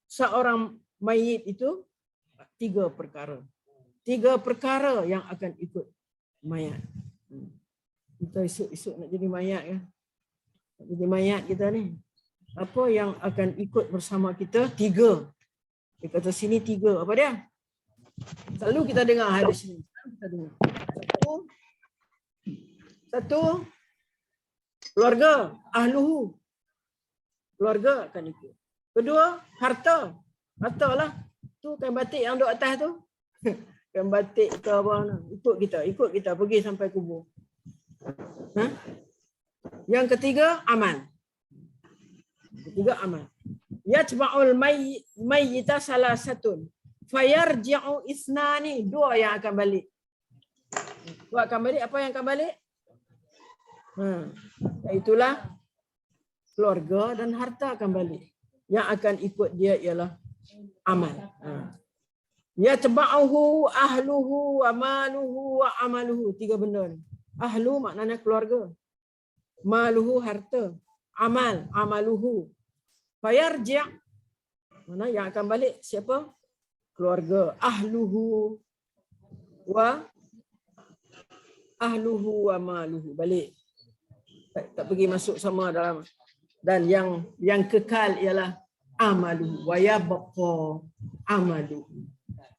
seorang mayit itu tiga perkara. Tiga perkara yang akan ikut mayat. Kita esok nak jadi mayat kan? Nak jadi mayat kita ni. Apa yang akan ikut bersama kita? Tiga. Dia kata sini tiga. Apa dia? Selalu kita dengar hadis ni. Kita dengar. Satu, keluarga, ahluhu. Keluarga akan ikut. Kedua, harta. Harta lah. Tu kan batik yang duduk atas tu. Kan batik ke apa. Ikut kita pergi sampai kubur. Yang ketiga, amal. Ketiga, amal. Yatba'ul mayyita salah satun. Fayarji'u isnani. Dua yang akan balik. Dua akan balik. Apa yang akan balik? Itulah keluarga dan harta akan balik. Yang akan ikut dia ialah amal. Yatba'uhu ahluhu wa maluhu wa amaluhu. Tiga benda ni. Ahlu maknanya keluarga. Maluhu harta. Amal, amaluhu. Fayarji'. Mana yang akan balik siapa? Keluarga. Ahluhu wa maluhu. Balik. Tak pergi masuk sama dalam. Dan yang kekal ialah amaluhu. Wa yabqa amaluhu.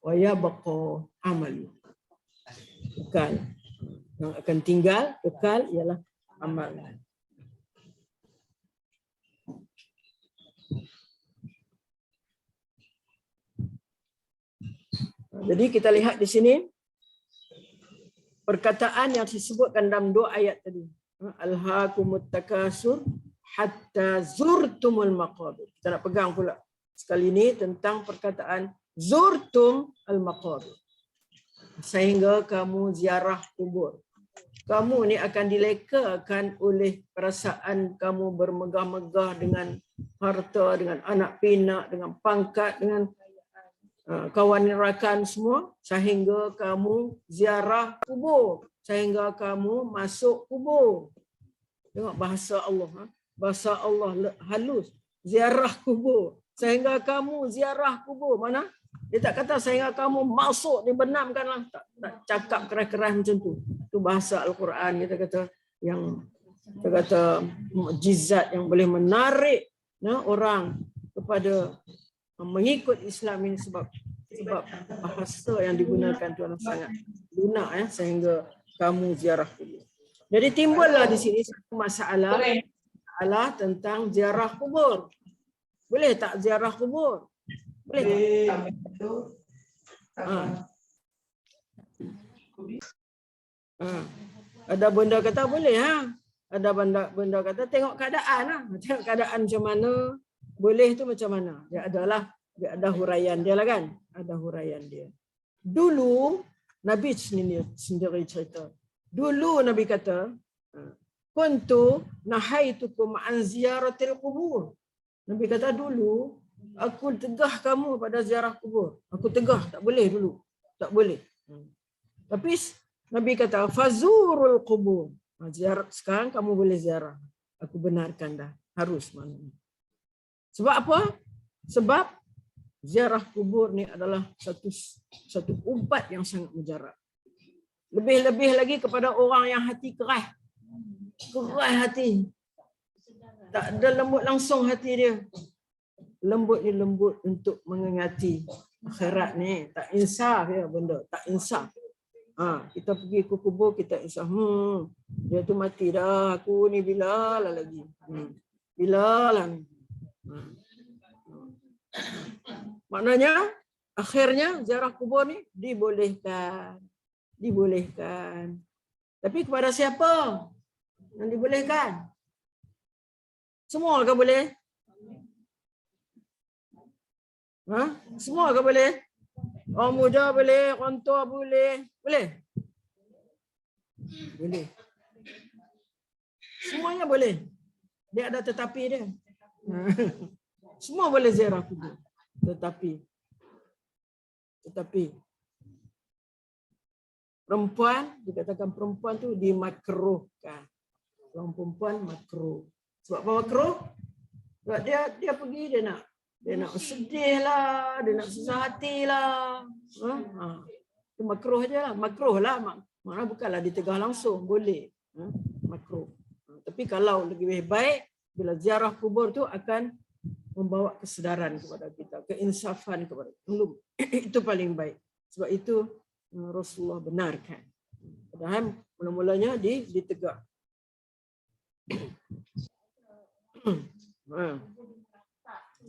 Wa yabqa amaluhu. Kekal. Yang akan tinggal, kekal ialah amal. Jadi kita lihat di sini perkataan yang disebutkan dalam dua ayat tadi. Alhaakumut takasur hatta zurtumul maqabir. Kita nak pegang pula sekali ini tentang perkataan zurtum al-maqabir. Sehingga kamu ziarah kubur. Kamu ni akan dilekakan oleh perasaan kamu bermegah-megah dengan harta, dengan anak pinak, dengan pangkat, dengan kawan rakan semua, sehingga kamu ziarah kubur, sehingga kamu masuk kubur. Tengok bahasa Allah, bahasa Allah halus. Ziarah kubur, sehingga kamu ziarah kubur. Mana? Dia tak kata sehingga kamu masuk dibenamkanlah. Tak cakap keras-keras macam tu. Itu bahasa Al-Quran kita kata yang kita kata mukjizat yang boleh menarik orang kepada mengikut Islam ini, sebab sebab bahasa yang digunakan tu adalah sangat lunak sehingga kamu ziarah kubur. Jadi timbullah di sini satu masalah tentang ziarah kubur. Boleh tak ziarah kubur? Boleh tak? Ada benda kata boleh Ada benda kata tengok keadaan Tengok keadaan macam mana, boleh tu macam mana. Dia ada huraian dia lah kan. Ada huraian dia. Dulu Nabi sendiri cerita. Dulu Nabi kata, kuntu nahaitukum an ziyaratil qubur. Nabi kata dulu aku tegah kamu pada ziarah kubur. Aku tegah, tak boleh dulu. Tak boleh. Tapi Nabi kata fazurul qubur. Ziarah sekarang kamu boleh ziarah. Aku benarkan dah. Harus maknanya. Sebab apa? Sebab ziarah kubur ni adalah satu ubat yang sangat mujarab. Lebih-lebih lagi kepada orang yang hati keras. Keras hati. Tak ada lembut langsung hati dia. Lembut ni lembut untuk mengingati akhirat ni. Tak insaf ya benda. Tak insaf. Kita pergi ke kubur, kita insaf. Dia tu mati dah. Aku ni bila lah lagi. Bila lah ni. Maknanya akhirnya ziarah kubur ni dibolehkan. Dibolehkan. Tapi kepada siapa yang dibolehkan? Semua ke boleh? Semua ke boleh? Orang muda boleh, orang tua boleh. Boleh? Boleh. Semuanya boleh. Dia ada tetapi dia. Semua boleh ziarah kubur. Tetapi perempuan, dikatakan perempuan tu dimakruhkan. Orang perempuan makruh. Sebab apa makruh? Sebab dia pergi, dia nak sedih lah, dia nak susah hati lah. Itu makruh je lah. Makruh lah. Maknanya bukanlah ditegah langsung. Boleh. Makruh. Tapi kalau lebih baik, bila ziarah kubur tu akan membawa kesedaran kepada kita. Keinsafan kepada kita. Itu paling baik. Sebab itu Rasulullah benarkan. Padahal mula-mulanya ditegak.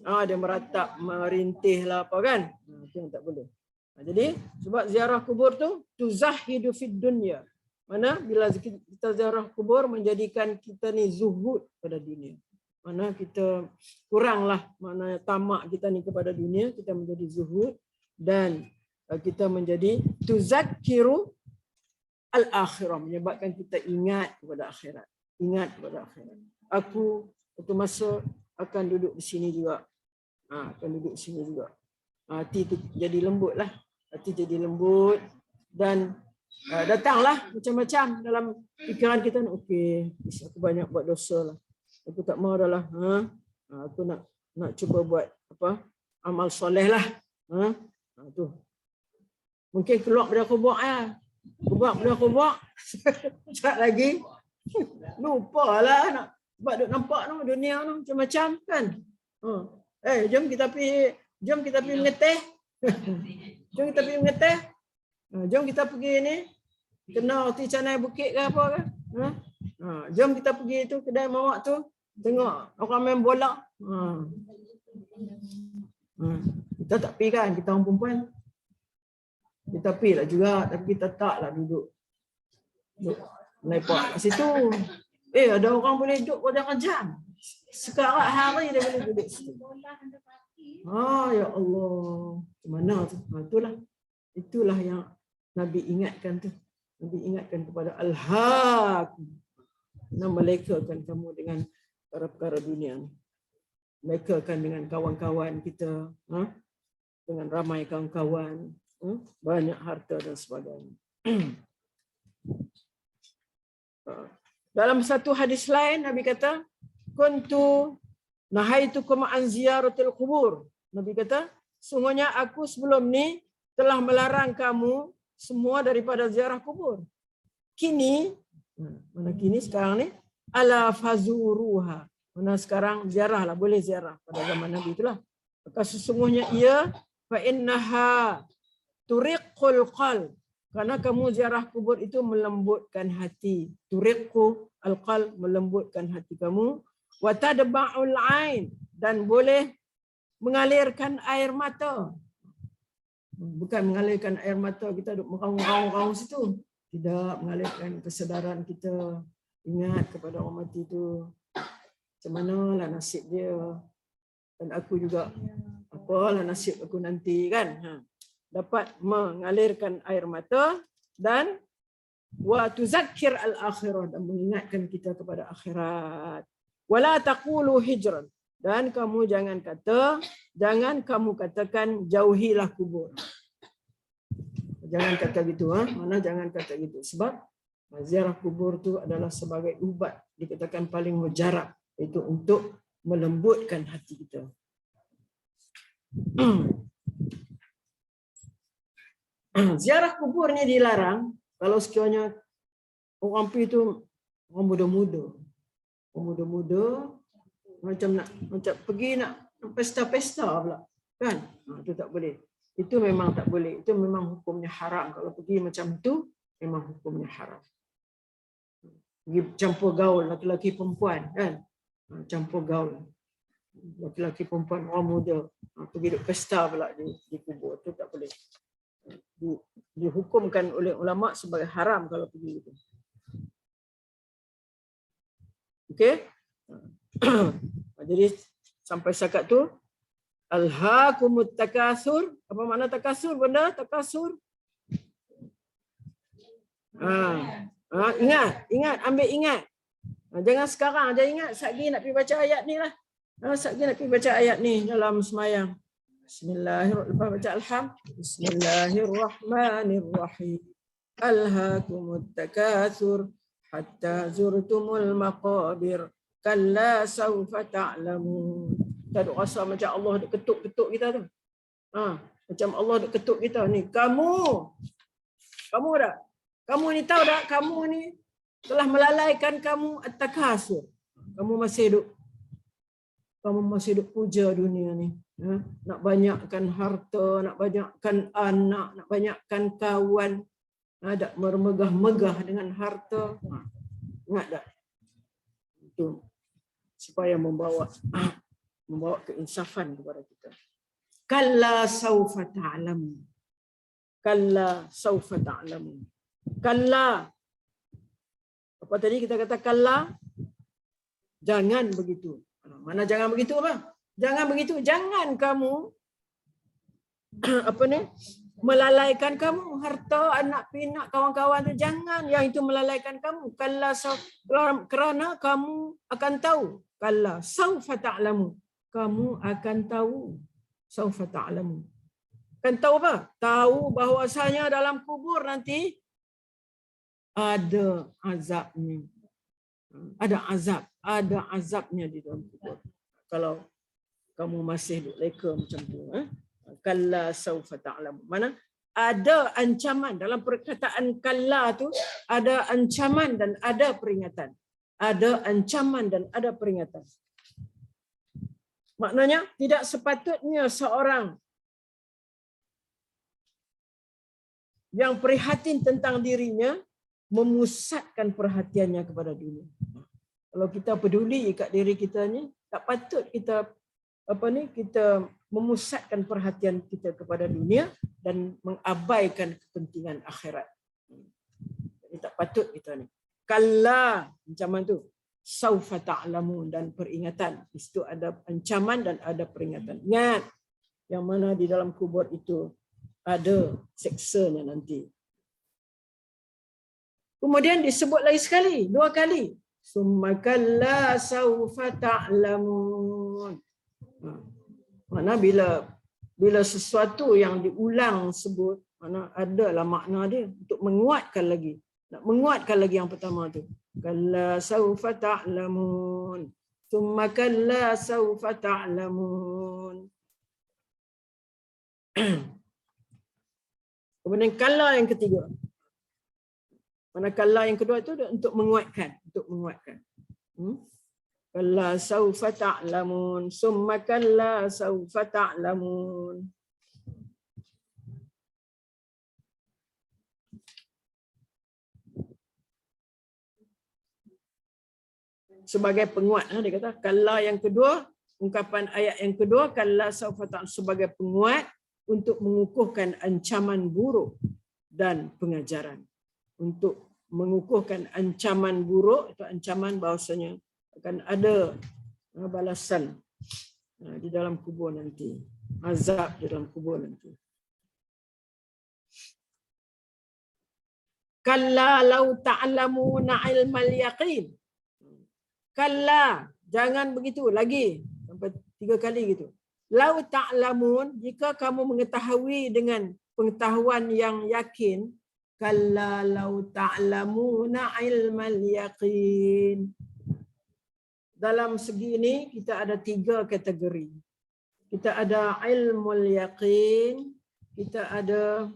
Dia meratap, merintih lah apa kan. Itu yang tak boleh. Jadi sebab ziarah kubur tu tuzahidu fid dunya. Mana bila kita ziarah kubur menjadikan kita ni zuhud pada dunia. Mana kita kuranglah mana tamak kita ni kepada dunia, kita menjadi zuhud dan kita menjadi tuzakkiru al-akhirah, menyebabkan kita ingat kepada akhirat. Ingat kepada akhirat. Aku satu masa akan duduk di sini juga. Akan duduk di sini juga. Hati tu jadi lembut lah. Hati jadi lembut dan datanglah macam-macam dalam fikiran kita. Okey, aku banyak buat dosa lah. Aku tak mau dah lah. Aku nak cuba buat apa? Amal soleh lah. Tu. Mungkin keluar pada kubur kubur. Sekejap lagi lupalah nak sebab duk nampak tu dunia tu macam-macam kan. Jom kita pergi mengeteh. Jom kita pergi mengeteh. Jom kita pergi ni kena roti canai bukit ke apa ke. Jom kita pergi tu kedai mawak tu tengok orang main bola. Kita tak pergi kan, kita orang perempuan. Kita pergi lah juga, tapi kita taklah duduk lepak kat situ. Ada orang boleh duduk pada jam. Sekarang hari dia boleh duduk situ. Ya Allah. Macam mana tu? Itulah yang Nabi ingatkan tu. Nabi ingatkan kepada Al-Haqq. Melekakan kamu dengan perkara dunia ni. Melekakan dengan kawan-kawan kita. Dengan ramai kawan-kawan. Banyak harta dan sebagainya. Dalam satu hadis lain Nabi kata, kuntu nahaitukum an ziyaratil qubur. Nabi kata, sungguhnya aku sebelum ni telah melarang kamu semua daripada ziarah kubur. Kini, mana kini sekarang ni, ala fazuruha. Mana sekarang ziarahlah, boleh ziarah pada zaman Nabi itulah. Maka sesungguhnya ia fa innaha turiqqul qalb. Karena kamu ziarah kubur itu melembutkan hati. Turiqqu al-qalb, melembutkan hati kamu. Wa tadba'ul ain, dan boleh mengalirkan air mata. Bukan mengalirkan air mata kita duduk meraung-raung situ. Tidak, mengalirkan kesedaran kita. Ingat kepada orang mati itu. Macam manalah nasib dia. Dan aku juga, apalah nasib aku nanti kan. Dapat mengalirkan air mata dan wa tuzakkir al-akhirah, dan mengingatkan kita kepada akhirat. Wala taqulu hijran, dan kamu jangan kamu katakan jauhilah kubur. Jangan kata gitu, mana jangan kata gitu, sebab ziarah kubur itu adalah sebagai ubat, dikatakan paling mujarab, itu untuk melembutkan hati kita. Ziarah kuburnya dilarang kalau sekiranya orang pergi itu orang muda-muda, macam pergi nak pesta-pesta pula, kan? Itu tak boleh. Itu memang tak boleh. Itu memang hukumnya haram. Kalau pergi macam tu, memang hukumnya haram. Pergi campur gaul laki-laki perempuan, kan? Campur gaul laki-laki perempuan, orang muda, pergi duk pesta pula di kubur, itu tak boleh. Dihukumkan oleh ulama sebagai haram kalau pergi itu. Okey? Jadi sampai setakat tu, alhaakumut takasur. Apa makna takasur benda? Takasur. Ingat, ambil ingat. Jangan sekarang aja ingat, satgi nak pergi baca ayat ni lah. Satgi nak pergi baca ayat ni dalam semayang. Bismillahirrahmanirrahim. Bismillahirrahmanirrahim. Alhaakumut takasur hatta zurtumul maqabir. Kalla sawfa ta'lamun. Kita duk rasa macam Allah duk ketuk-ketuk kita tu. Macam Allah duk ketuk kita ni. Kamu tak? Kamu ni tahu tak? Kamu ni telah melalaikan kamu at-takasur. Kamu masih duk puja dunia ni. Nak banyakkan harta, nak banyakkan anak, nak banyakkan kawan. Nak bermegah-megah dengan harta. Ingat tak? Itu supaya membawa keinsafan kepada kita. Kalla saufa ta'lamun. Kalla saufa ta'lamun. Kalla. Apa tadi kita kata kalla? Jangan begitu. Mana jangan begitu apa? Jangan begitu. Jangan kamu melalaikan kamu harta, anak pinak, kawan-kawan tu, jangan yang itu melalaikan kamu. Kalla kerana kamu akan tahu. Kalla saufa ta'lamu. Kamu akan tahu. Saufa ta'lamu. Akan tahu apa? Tahu bahawasanya dalam kubur nanti ada azabnya. Ada azabnya di dalam kubur. Kalau kamu masih duk leka macam tu, kalla saufa ta'lamu. Mana ada ancaman dalam perkataan kalla tu, ada ancaman dan ada peringatan. Ada ancaman dan ada peringatan. Maknanya tidak sepatutnya seorang yang prihatin tentang dirinya memusatkan perhatiannya kepada dunia. Kalau kita peduli kat diri kita ni, tak patut kita kita memusatkan perhatian kita kepada dunia dan mengabaikan kepentingan akhirat. Jadi tak patut kita ni. Kalla, ancaman tu. Saufa ta'lamun, dan peringatan. Di situ ada ancaman dan ada peringatan. Ingat, yang mana di dalam kubur itu ada seksanya nanti. Kemudian disebut lagi sekali, 2 kali. Summa kalla saufa ta'lamun. Mana bila sesuatu yang diulang sebut, mana adalah makna dia untuk menguatkan lagi. Nak menguatkan lagi yang pertama tu. Kalla saufa ta'lamun. Summa kalla saufa ta'lamun. Kemudian kalla yang ketiga. Mana kalla yang kedua itu untuk menguatkan, Kalla saufa ta'lamun, summa kalla saufa ta'lamun. sebagai penguat. Dia kata kalla yang kedua, ungkapan ayat yang kedua, kalla saufa ta'lamun sebagai penguat untuk mengukuhkan ancaman buruk dan pengajaran. Untuk mengukuhkan ancaman buruk, itu ancaman bahawasanya akan ada balasan di dalam kubur nanti. Azab di dalam kubur nanti. Kalla lau ta'lamuna ilmal yaqin. Kalla, jangan begitu lagi. Sampai 3 kali gitu. Lau ta'lamun, jika kamu mengetahui dengan pengetahuan yang yakin, kalla lau ta'lamuna ilmal yaqin. Dalam segi ini kita ada 3 kategori. Kita ada ilmul yaqin, kita ada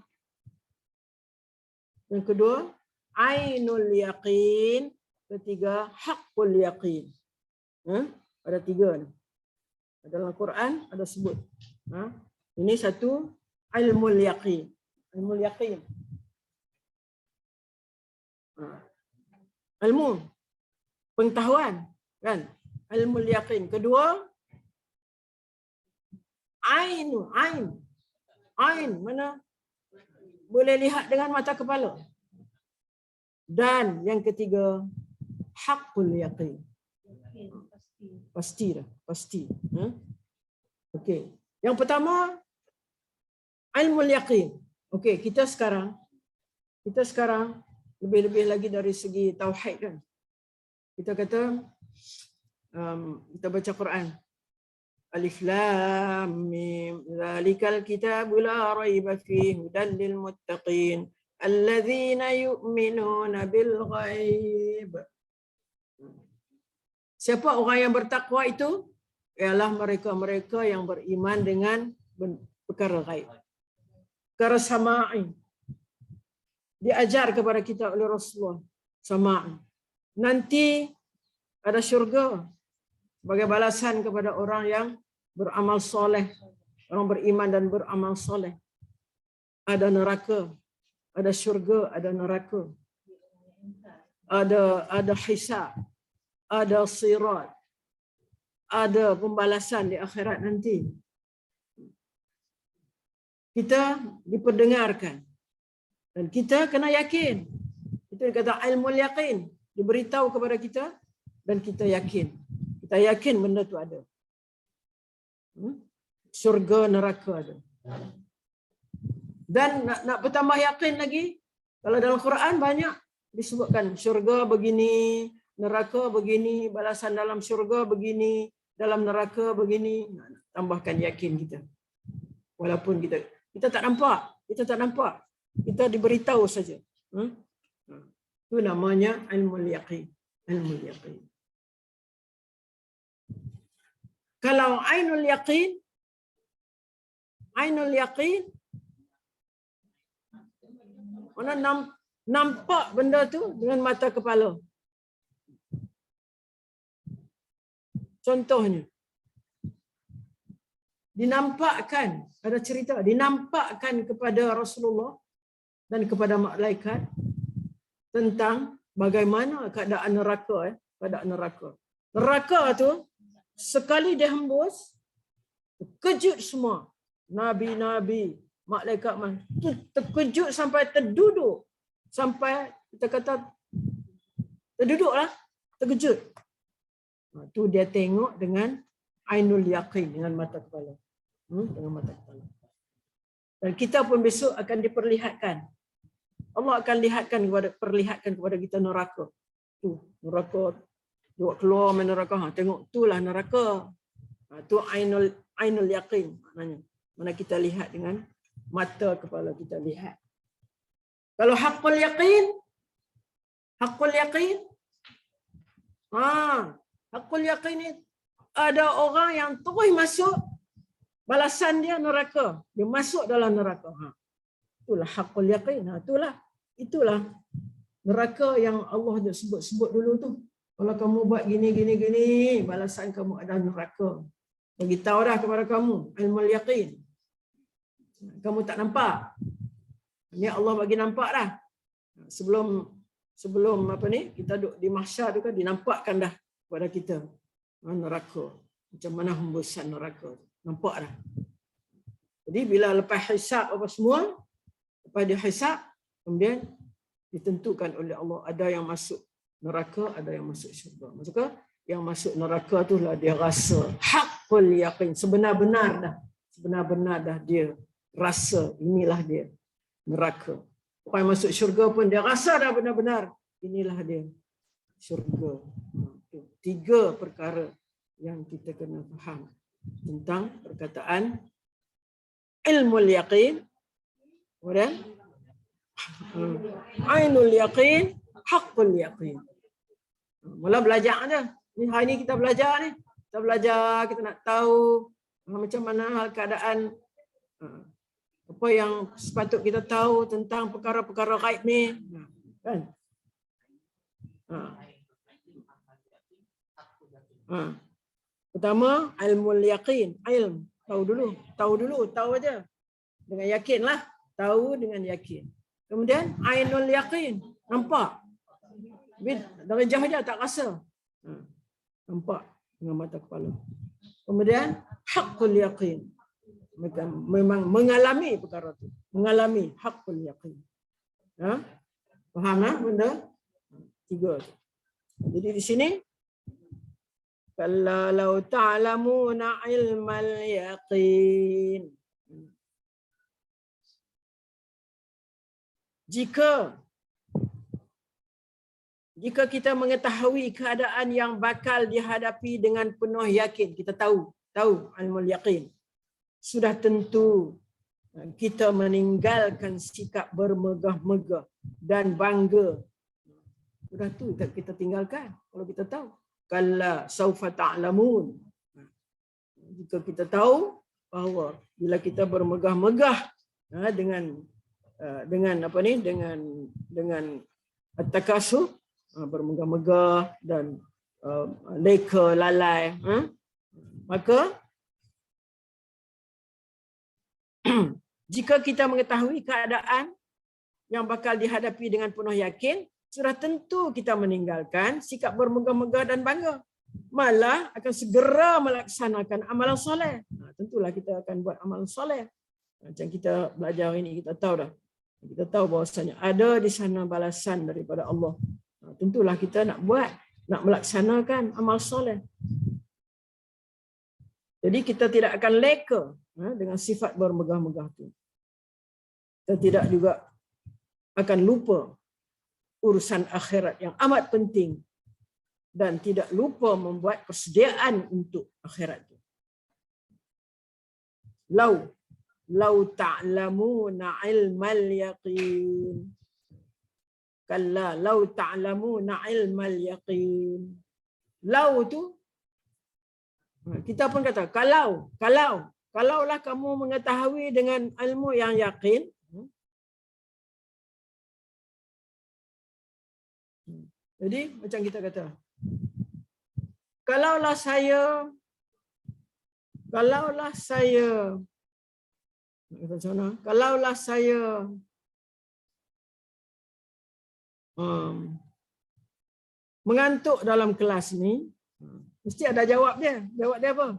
yang kedua ainul yaqin, ketiga haqqul yaqin. Ada 3 ni. Dalam Quran ada sebut. Ini satu ilmul yaqin. Ilmul yaqin. Ilmu pengetahuan kan? Ilmul yaqin. Kedua ain. Ain mana boleh lihat dengan mata kepala. Dan yang ketiga haqqul yaqin. Pasti. Okey. Yang pertama ilmul yaqin. Okey, kita sekarang lebih-lebih lagi dari segi tauhid kan. Kita kata kita baca Quran. Alif lam mim zalikal kitabu la raiba fihi hudan lil muttaqin allazina yu'minuna bil ghaib. Siapa orang yang bertakwa itu? Ialah mereka-mereka yang beriman dengan perkara ghaib. Perkara sama'i. Diajar kepada kita oleh Rasulullah. Sama'i. Nanti ada syurga sebagai balasan kepada orang yang beramal soleh. Orang beriman dan beramal soleh. Ada neraka. Ada syurga, ada neraka. Ada hisab. Ada sirat, ada pembalasan di akhirat nanti. Kita diperdengarkan dan kita kena yakin. Itu kata ilmul yaqin, diberitahu kepada kita dan kita yakin. Kita yakin benda tu ada. Syurga, neraka ada. Dan nak bertambah yakin lagi, kalau dalam Quran banyak disebutkan syurga begini, neraka begini, balasan dalam syurga begini, dalam neraka begini. Tambahkan yakin kita. Walaupun kita tak nampak. Kita diberitahu saja. Itu namanya ilmul yaqin. Ilmul yaqin. Kalau ainul yaqin, mana nampak benda tu dengan mata kepala. Contohnya, dinampakkan, ada cerita, dinampakkan kepada Rasulullah dan kepada malaikat tentang bagaimana keadaan neraka. Keadaan neraka. Neraka tu, sekali dia hembus, terkejut semua. Nabi-nabi, malaikat, terkejut sampai terduduk. Sampai, kita kata, terduduklah, terkejut. Tu dia tengok dengan ainul yaqin, dengan mata kepala. Dengan mata kepala. Dan kita pun besok akan diperlihatkan. Allah akan perlihatkan kepada kita neraka. Tu neraka. Tengok keluar main neraka. Tengok itulah neraka. Tu ainul yaqin maknanya. Mana kita lihat dengan mata kepala kita lihat. Kalau haqqul yaqin, haqqul yaqin ni ada orang yang terus masuk, balasan dia neraka. Dia masuk dalam neraka. Itulah haqqul yaqin. Itulah neraka yang Allah dah sebut dulu tu. Kalau kamu buat gini, balasan kamu ada neraka. Bagi tahu dah kepada kamu, ilmul yaqin. Kamu tak nampak. Ni Allah bagi nampak dah. Sebelum apa ni, kita duduk di mahsyar tu kan, dinampakkan dah kepada kita neraka. Macam mana hembusan neraka. Nampak dah. Jadi bila lepas hisab apa semua, lepas dia hisab, kemudian ditentukan oleh Allah ada yang masuk neraka, ada yang masuk syurga. Maksudnya yang masuk neraka tu lah dia rasa haqqul yaqin, sebenar-benar dah dia rasa inilah dia neraka. Orang yang masuk syurga pun dia rasa dah benar-benar inilah dia syurga. 3 perkara yang kita kena faham tentang perkataan ilmul yaqin, kemudian ainul yaqin, haqqul yaqin. Mula belajar aja. Ni hari ni kita belajar ni. Kita belajar, kita nak tahu macam mana hal keadaan, apa yang sepatut kita tahu tentang perkara-perkara gaib ni. Kan? Pertama, ilmul yaqin. Ilm. Tahu aja. Dengan yakin lah. Tahu dengan yakin. Kemudian, ainul yaqin. Nampak. Darjah aja tak rasa. Nampak dengan mata kepala. Kemudian, haqqul yaqin. Memang mengalami perkara tu. Mengalami haqqul yaqin. Faham lah benda? 3 tu. Jadi di sini, kalla law ta'lamuna ilmal yaqin. Jika kita mengetahui keadaan yang bakal dihadapi dengan penuh yakin, kita tahu ilmul yaqin, sudah tentu kita meninggalkan sikap bermegah-megah dan bangga. Sudah tu kita tinggalkan kalau kita tahu. Kalla saufa ta'lamun. Jika kita tahu bahawa bila kita bermegah-megah dengan apa ni, dengan at-takasur, bermegah-megah dan leka lalai, maka jika kita mengetahui keadaan yang bakal dihadapi dengan penuh yakin, sudah tentu kita meninggalkan sikap bermegah-megah dan bangga. Malah akan segera melaksanakan amalan soleh. Tentulah kita akan buat amalan soleh. Macam kita belajar ini, kita tahu dah. Kita tahu bahawasanya ada di sana balasan daripada Allah. Tentulah kita nak buat, nak melaksanakan amal soleh. Jadi kita tidak akan leka dengan sifat bermegah-megah itu. Kita tidak juga akan lupa urusan akhirat yang amat penting dan tidak lupa membuat persediaan untuk akhirat itu. Lau ta'lamuna ilmal yaqin. Kalla lau ta'lamuna ilmal yaqin. Lau tu kita pun kata kalaulah kamu mengetahui dengan ilmu yang yakin. Jadi macam kita kata, kalaulah saya mengantuk dalam kelas ni, mesti ada jawab dia. Jawab dia apa?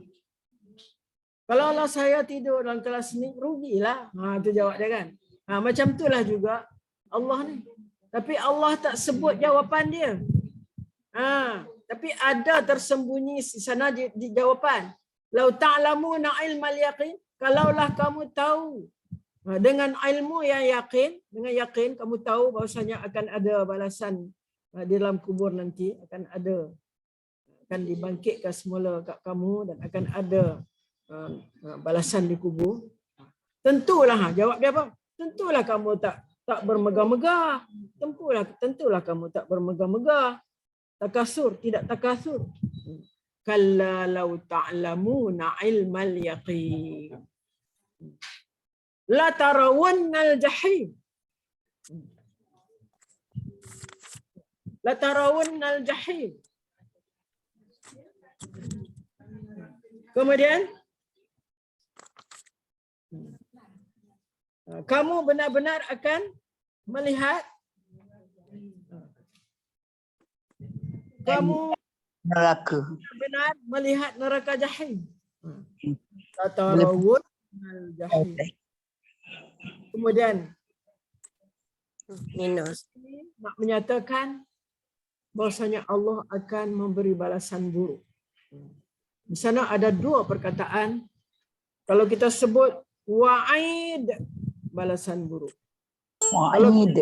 Kalaulah saya tidur dalam kelas ni, rugilah. Itu jawab dia kan. Macam itulah juga Allah ni. Tapi Allah tak sebut jawapan dia. Tapi ada tersembunyi di sana di jawapan. Lau ta'lamuna ilmal yaqin. Kalaulah kamu tahu dengan ilmu yang yakin, dengan yakin kamu tahu bahawasanya akan ada balasan di dalam kubur nanti, akan dibangkitkan semula kat kamu dan akan ada balasan di kubur. Tentulah, jawab dia apa? Tentulah kamu tak bermegah-megah. Tentulah kamu tak bermegah-megah. Takasur, tidak takasur. Kalla law ta'lamuna ilmal yaqin. La tarawunnal jahim. La tarawunnal jahim. Kemudian kamu benar-benar akan melihat, kamu neraka. Benar melihat neraka jahim. Latarawunnal jahim. Kemudian Minus. nak menyatakan bahwasanya Allah akan memberi balasan buruk. Di sana ada dua perkataan. Kalau kita sebut wa'id, balasan buruk. Wa'id.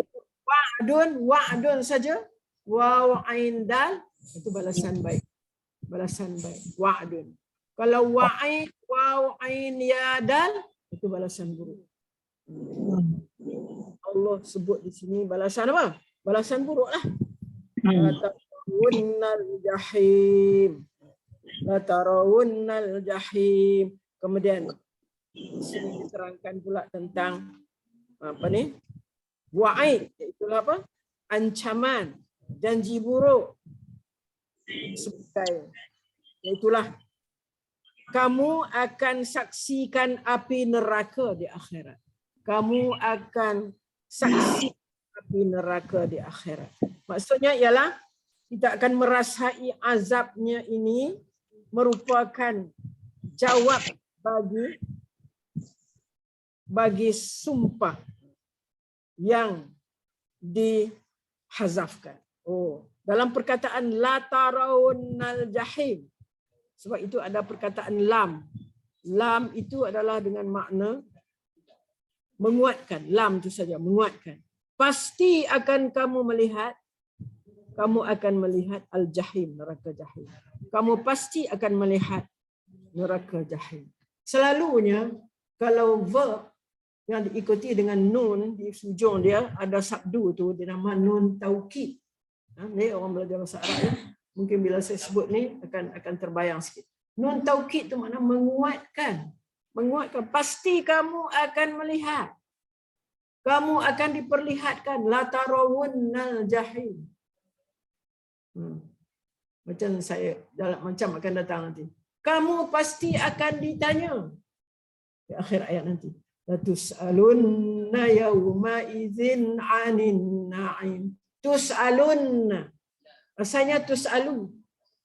Wa'dun saja, wa ain dal, itu balasan baik. Balasan baik. Wa'dun. Kalau wa'id, wa ain ya dal, itu balasan buruk. Allah sebut di sini balasan apa? Balasan buruk lah. Latarawunnal jahim. Latarawunnal jahim. Kemudian di sini diterangkan pula tentang apa ni? Wa'id, iaitu apa? Ancaman, janji buruk. Sebagai itulah kamu akan saksikan api neraka di akhirat. Kamu akan saksi api neraka di akhirat. Maksudnya ialah kita akan merasai azabnya ini merupakan jawab bagi sumpah yang dihazafkan. Dalam perkataan la tarawunnal jahim. Sebab itu ada perkataan lam. Lam itu adalah dengan makna menguatkan. Lam itu saja, menguatkan. Pasti akan kamu melihat al-jahim, neraka jahim. Kamu pasti akan melihat neraka jahim. Selalunya kalau verb yang diikuti dengan nun di hujung dia ada sabdu tu, dia nama nun taukid. Ni orang belajar bahasa Arab ya. Mungkin bila saya sebut ni akan terbayang sikit. Nun taukid tu makna menguatkan. Menguatkan. Pasti kamu akan melihat. Kamu akan diperlihatkan la tarawunnal jahim. Macam akan datang nanti. Kamu pasti akan ditanya di akhir ayat nanti. Latus'alunna yawma idzin 'anin na'im. Tus'alunna. Asalnya tus'alu.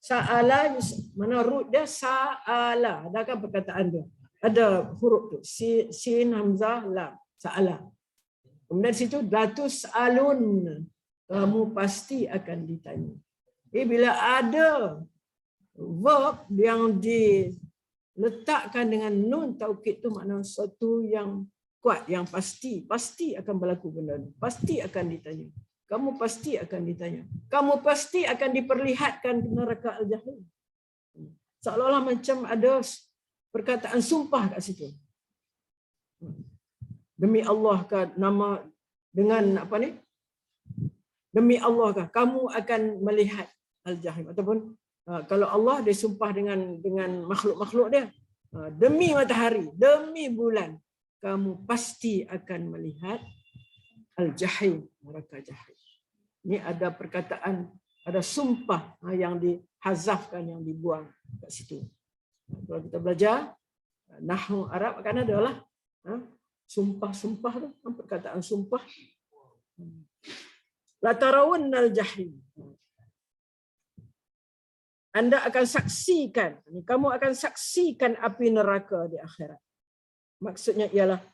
Sa'ala, mana root dia sa'ala. Adakah perkataan dia? Ada huruf tu. Sin, hamzah, lam. Sa'ala. Kemudian situ latus'alunna. Kamu pasti akan ditanya. Bila ada verb yang diletakkan dengan nun taukid tu makna sesuatu yang kuat, yang pasti akan berlaku benda ni. Pasti akan ditanya. Kamu pasti akan ditanya. Kamu pasti akan diperlihatkan neraka al-jahim. Seolah-olah macam ada perkataan sumpah kat situ. Demi Allah kah nama dengan apa ni? Demi Allah kah kamu akan melihat al-jahim, ataupun kalau Allah dia sumpah dengan makhluk-makhluk dia, demi matahari, demi bulan, kamu pasti akan melihat al-jahim, neraka jahim. Ini ada perkataan, ada sumpah yang dihazafkan, yang dibuang kat situ. Kalau kita belajar nahwu Arab akan ada lah sumpah-sumpah tu, perkataan sumpah. La tarawunnal jahim. Anda akan saksikan, kamu akan saksikan api neraka di akhirat. Maksudnya ialah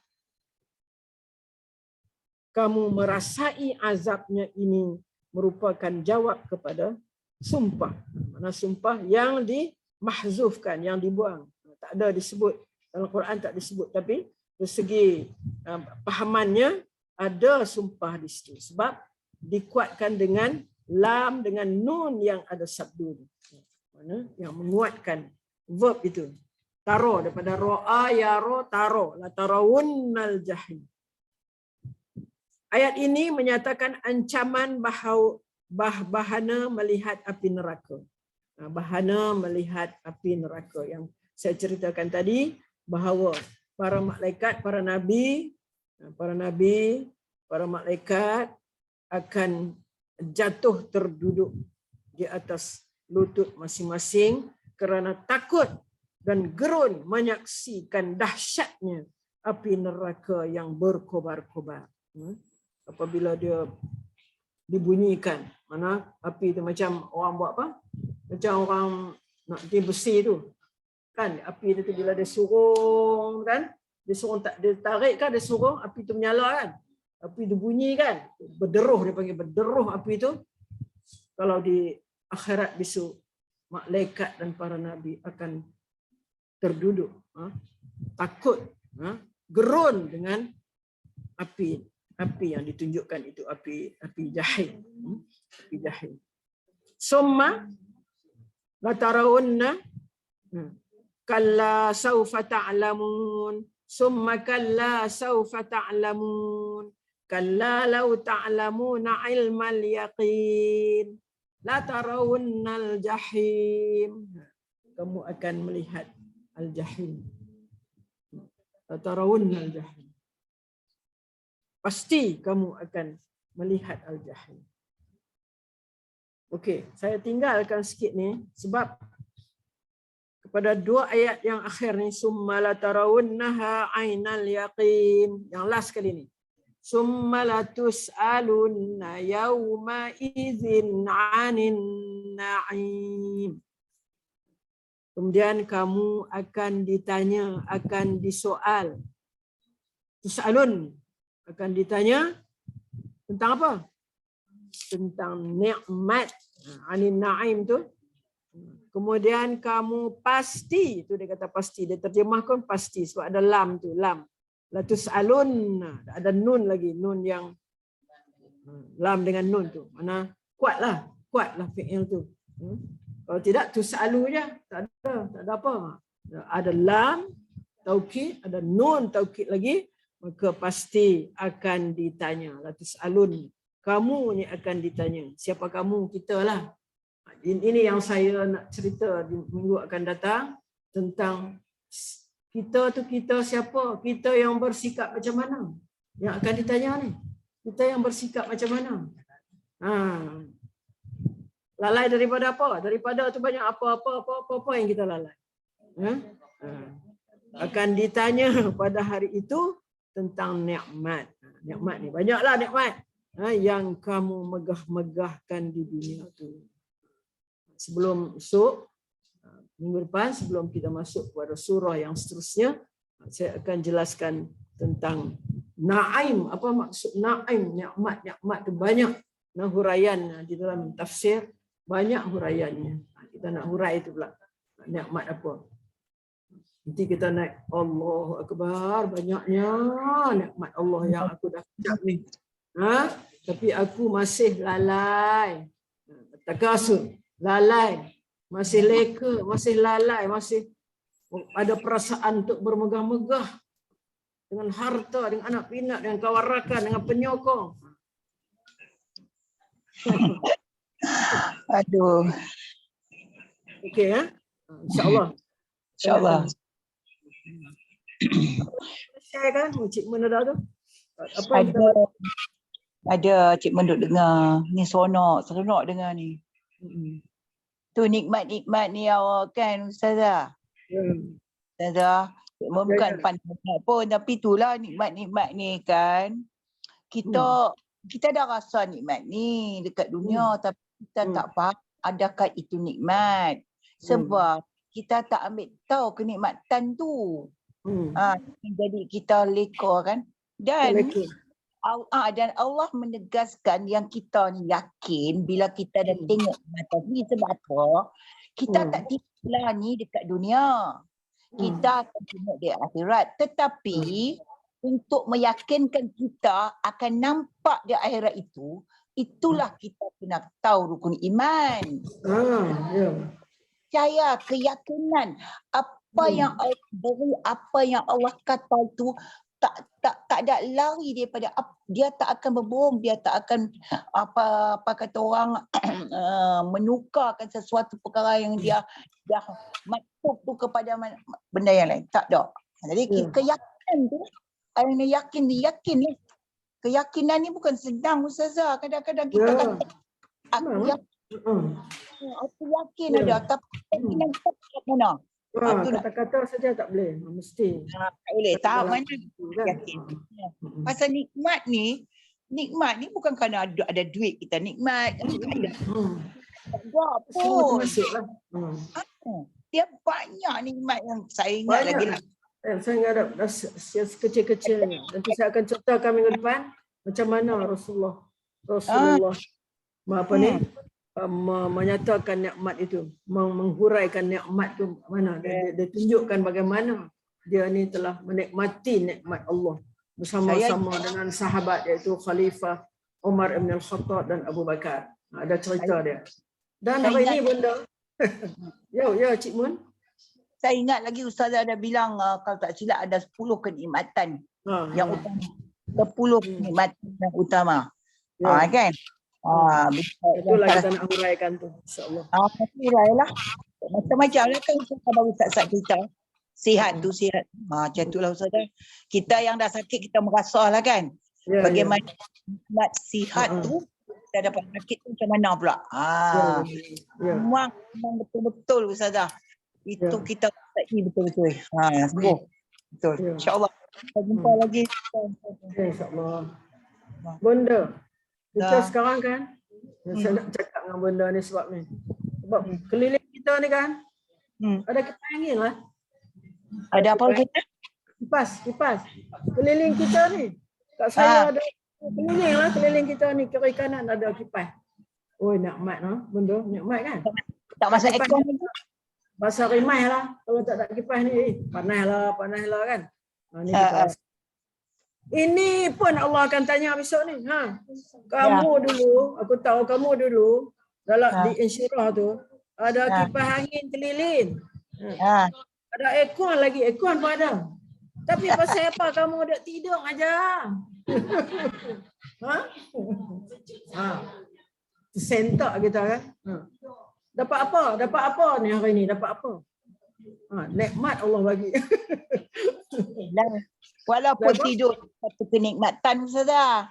kamu merasai azabnya ini merupakan jawab kepada sumpah. Mana sumpah yang dimahzufkan, yang dibuang. Tak ada disebut. Dalam Quran tak disebut. Tapi dari segi pahamannya ada sumpah di situ. Sebab dikuatkan dengan lam, dengan nun yang ada sabdu. Mana yang menguatkan verb itu. Taro daripada ro'a, yaro, taro. La tarawunnal jahim. Ayat ini menyatakan ancaman bahana melihat api neraka. Bahana melihat api neraka yang saya ceritakan tadi, bahawa para malaikat, para nabi, para malaikat akan jatuh terduduk di atas lutut masing-masing kerana takut dan gerun menyaksikan dahsyatnya api neraka yang berkobar-kobar. Apabila dia dibunyikan. Mana api itu macam orang buat apa? Macam orang nak bikin besi tu. Kan api itu bila dia surung kan? Dia surung tak dia tarik kan, dia surung api itu menyala kan? Api itu bunyi kan? Berderuh, dia panggil berderuh api itu. Kalau di akhirat besok malaikat dan para nabi akan terduduk, takut, gerun dengan api yang ditunjukkan itu api jahim. Api jahim. Summa la tarawunna kalla saufa ta'lamun. Summa kalla saufa ta'lamun. Kalla law ta'lamuna ilmal yaqin. La tarawunnal jahim. Kamu akan melihat al-jahim. La tarawunnal jahim. Pasti kamu akan melihat al-jahim. Okey, saya tinggalkan sikit ni sebab kepada dua ayat yang akhir ni, summa la tarawunnaha ainal yaqin. Yang last kali ni. Summa la tus'alunna yawma idzin 'anin na'im. Kemudian kamu akan ditanya, akan disoal. Tus'alun, akan ditanya tentang apa? Tentang nikmat. 'Anin na'im tu. Kemudian kamu pasti, itu dia kata pasti, dia terjemahkan pasti sebab ada lam tu, lam. La tus'alun, ada nun lagi, nun yang lam dengan nun tu. Mana kuatlah fi'il tu. Kalau tidak tus'alu je, tak ada apa. Ada lam taukid, ada nun taukid lagi, maka pasti akan ditanya. La tus'alun, kamu ni akan ditanya. Siapa kamu? Kita lah. Ini yang saya nak cerita di minggu akan datang tentang kita tu, kita siapa? Kita yang bersikap macam mana? Yang akan ditanya ni. Kita yang bersikap macam mana? Lalai daripada apa? Daripada tu banyak apa yang kita lalai. Akan ditanya pada hari itu tentang nikmat. Nikmat ni banyaklah nikmat yang kamu megah-megahkan di dunia tu. Sebelum esok, minggu depan, sebelum kita masuk kepada surah yang seterusnya, saya akan jelaskan tentang na'im. Apa maksud na'im? Nikmat tu banyak. Huraian di dalam tafsir, banyak huraiannya. Kita nak hurai itu pula. Nikmat apa? Nanti kita naik Allahu Akbar, banyaknya nikmat Allah yang aku dah ucap ni. Tapi aku masih lalai. Takasur. Lalai, masih leka, masih lalai, masih ada perasaan untuk bermegah-megah dengan harta, dengan anak pinak, dengan kawan rakan, dengan penyokong. Aduh. Okey ya. InsyaAllah. InsyaAllah. Selesai kan Cik Menada tu? Apa yang kita ada Cik Menduk dengar. Ni seronok dengar ni. Tu nikmat-nikmat ni awak kan Ustazah? Ustazah, bukan pandai pun, tapi itulah nikmat-nikmat ni kan. Kita dah rasa nikmat ni dekat dunia, tapi kita tak faham adakah itu nikmat. Sebab kita tak ambil tahu kenikmatan tu. Jadi kita leka kan. Dan Allah menegaskan yang kita ni yakin bila kita dah tengok mata ni. Sebab apa? Kita tak tinggal ni dekat dunia. Kita akan tengok di akhirat. Tetapi untuk meyakinkan kita akan nampak di akhirat itu, itulah kita kena tahu rukun iman. Percaya, keyakinan apa yang Allah beri, apa yang Allah kata itu tak ada lari daripada dia tak akan berbohong, dia tak akan apa kata orang menukarkan sesuatu perkara yang dia dah maksud tu kepada benda yang lain. Tak ada. Jadi keyakinan tu, orang yang yakin ni. Keyakinan ni bukan sedang Ustazah. Kadang-kadang kita kata aku yakin ada, tapi keyakinan tak mana. Kata-kata saja tak boleh, mesti. Tak boleh. Tahap mana yakin. Pasal nikmat ni nikmat ni bukan kerana ada duit kita nikmat. Apa Semua pun. termasuklah. Dia banyak nikmat yang saya ingat Banyak. lagi lah. Saya ingat ada kecil-kecilnya. Nanti saya akan ceritakan minggu depan macam mana Rasulullah menyatakan nikmat itu, menghuraikan nikmat itu mana. Dia tunjukkan bagaimana dia ni telah menikmati nikmat Allah bersama-sama dengan sahabat iaitu Khalifah Umar ibn al-Khattab dan Abu Bakar. Ada cerita dia. Dan hari ini benda. Ya Cik Mun. Saya ingat lagi Ustazah ada bilang kalau tak silap ada 10 kenikmatan yang utama. 10 kenikmatan yang utama. Kan? Itulah kita nak huraikan tu, insya-Allah. Hurailah. Macam-macam lah kan kita baru Ustaz kita. Sihat tu sihat. Macam itulah Ustazah. Kita yang dah sakit kita merasa lah kan. Bagaimana nikmat sihat tu kita dapat sakit tu macam mana pula. Memang betul-betul Ustazah. Itu kita rasakan betul-betul. Betul. InsyaAllah. Kita jumpa lagi. InsyaAllah. Benda. Kita sekarang kan, saya nak cakap dengan benda ni sebab ni. Sebab keliling kita ni kan, ada kipas angin lah. Ada apa kita? Kipas. Keliling kita ni. Kat saya ada keliling kita ni. Kiri kanan ada kipas. Oh, nikmat lah. Benda nikmat kan. Tak masak aircon ni. Bahasa rimai lah. Kalau tak ada kipas ni, panas lah kan. Ni kita ini pun Allah akan tanya besok ni. Kamu dulu, aku tahu kamu dulu dalam di insyirah tu ada kipas angin keliling. Ada aircon lagi, aircon pun ada. Tapi pasal apa kamu duk tidur aja? Sentak kita kan. Dapat apa ni hari ni? Dapat apa? Nikmat Allah bagi. Walaupun tidur satu kenikmatan Ustazah.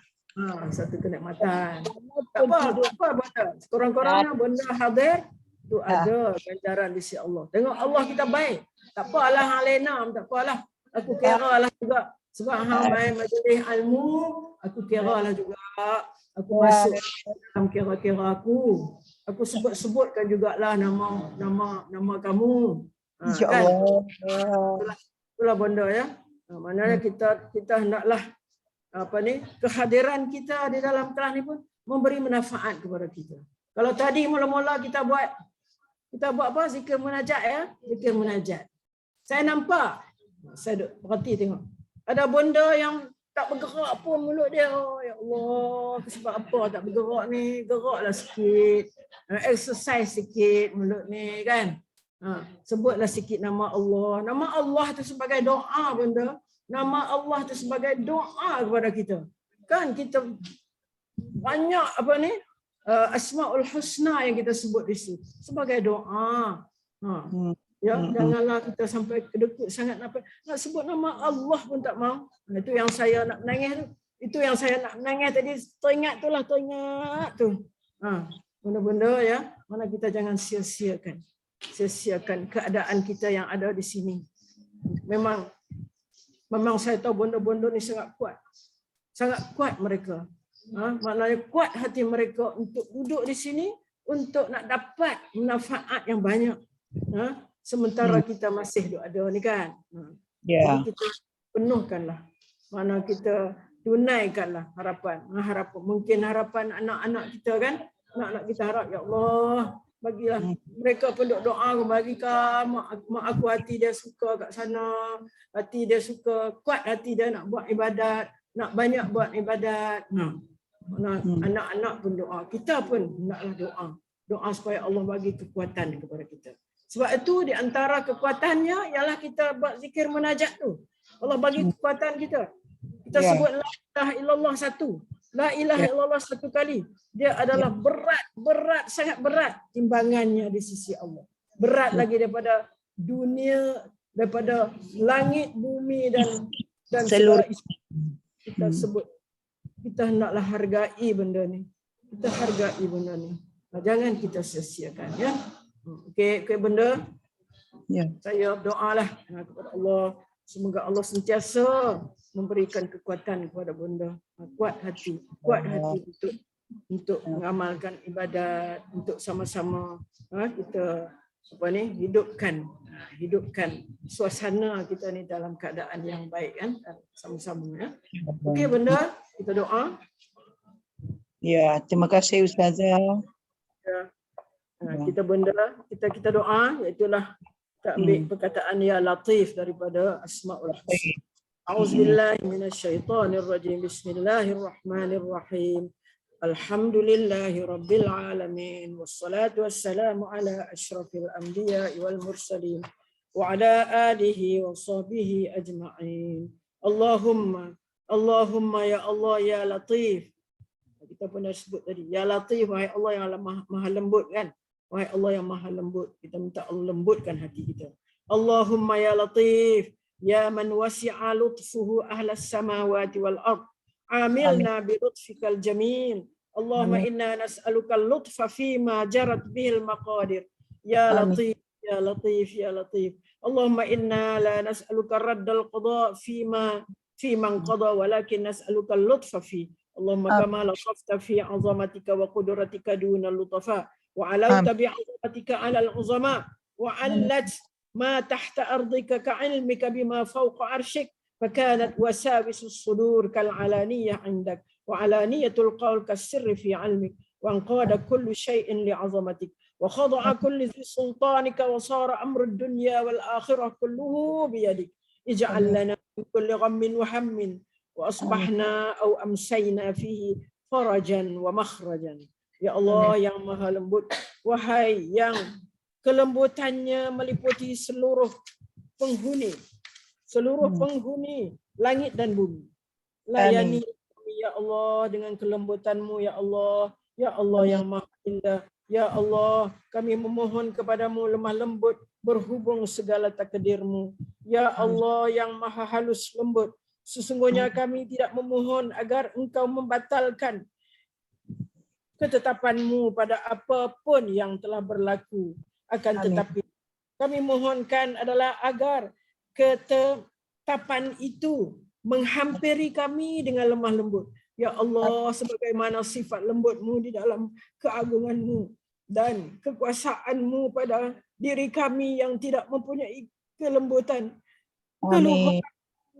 Satu kenikmatan. Tak apa benda. Sekurang-kurangnya benda hadir tu ada ganjaran di sisi Allah. Tengok Allah kita baik. Tak apalah hang lenam, tak apalah. Aku kira lah juga. Sebab hang main majlis ilmu, aku kira lah juga. Aku masuk dalam kira-kira aku. Aku sebut-sebutkan jugalah nama kamu. InsyaAllah. Kan? Itulah benda ya. Maknanya kita hendaklah kehadiran kita di dalam kelas ni pun memberi manfaat kepada kita. Kalau tadi mula-mula kita buat apa? Zikir munajat ya. Zikir munajat. Saya nampak, saya duk perhati tengok. Ada benda yang tak bergerak pun mulut dia. Oh, ya Allah, sebab apa tak bergerak ni? Geraklah sikit. Exercise sikit mulut ni kan. Sebutlah sikit nama Allah. Nama Allah tu sebagai doa benda. Nama Allah tu sebagai doa kepada kita. Kan kita banyak Asmaul Husna yang kita sebut di situ sebagai doa. Ya, janganlah kita sampai kedekut sangat nak sebut nama Allah pun tak mau. Itu yang saya nak menangis tu. Itu yang saya nak menangis tadi, teringat tu. Benda-benda ya, mana kita jangan sia-siakan keadaan kita yang ada di sini. Memang saya tahu benda-benda ni sangat kuat mereka. Maknanya kuat hati mereka untuk duduk di sini untuk nak dapat manfaat yang banyak. Sementara kita masih ada ni kan. Jadi kita penuhkanlah. Mana kita tunaikanlah harapan. Mungkin harapan anak-anak kita kan. Anak-anak kita harap, ya Allah, bagilah mereka pun doa bagi mak aku hati dia suka kat sana. Hati dia suka, kuat hati dia nak buat ibadat, nak banyak buat ibadat. Anak-anak pun doa. Kita pun naklah doa. Doa supaya Allah bagi kekuatan kepada kita. Sebab itu di antara kekuatannya ialah kita buat zikir munajat tu. Allah bagi kekuatan kita. Kita sebut la ilaha illallah satu. La ilaha illallah satu kali. Dia adalah berat, sangat berat timbangannya di sisi Allah. Berat lagi daripada dunia, daripada langit, bumi dan seluruh kita sebut. Kita hendaklah hargai benda ni. Kita hargai benda ni. Jangan kita sia-siakan ya. Okey benda. Saya doalah kepada Allah Semoga Allah sentiasa memberikan kekuatan kepada bunda. Kuat hati untuk mengamalkan ibadat, untuk sama-sama kita hidupkan suasana kita ni dalam keadaan yang baik kan, sama-sama ya. Okey bunda, kita doa. Ya, terima kasih Ustazah. Kita doa, iaitulah kita ambil perkataan ya Latif daripada Asmaul Husna. A'udzubillahi minasyaitonirrajim. Bismillahirrahmanirrahim. Alhamdulillahi rabbil alamin wassalatu wassalamu ala asyrafil anbiya'i wal mursalin wa ala alihi wa sahbihi ajma'in. Allahumma ya Allah ya Latif. Kita pernah sebut tadi, ya Latif, wahai Allah yang maha lembut kan. Wahai Allah yang maha lembut, kita minta Allah lembutkan hati kita. Allahumma ya Latif, ya man wasi'a lutfuhu ahlas samawati wal ard. Amilna bi lutfikal jamil. Allahumma inna nas'aluka al-lutfa fima jarat bihil maqadir. Ya Latif, ya Latif, ya Latif. Allahumma inna la nas'aluka raddal qada fi man qada walakin nas'aluka al-lutfa fi. Allahumma kama lafafta fi azamatika wa qudratika duna lutafa wa alauta bi azamatika ala al-uzama wa allat ma tahta ardika ka ilmika bima fawqa arshik fakanat wasawisu as-sudur kal alaniyah indak wa alaniyatul qawl kas-sirri fi ilmik wa anqada kullu shay'in li azamatik wa khada'a kullu dhi sultanika wa sara amru ad-dunya wal akhirah kulluhu bi yadik ij'al lana min kulli ghammin wa hammin وأصبحنا أو أمسينا فيه فرجا ومخرجا. Ya Allah yang maha lembut, wahai yang kelembutannya meliputi seluruh penghuni langit dan bumi. Layani kami ya Allah dengan kelembutanmu ya Allah. Ya Allah yang maha indah. Ya Allah, kami memohon kepadamu lemah lembut berhubung segala takdirmu. Ya Allah yang maha halus lembut, sesungguhnya kami tidak memohon agar engkau membatalkan ketetapanmu pada apapun yang telah berlaku. Akan tetapi kami mohonkan adalah agar ketetapan itu menghampiri kami dengan lemah lembut. Ya Allah, sebagaimana sifat lembutmu di dalam keagunganmu dan kekuasaanmu pada diri kami yang tidak mempunyai kelembutan. Keluhkan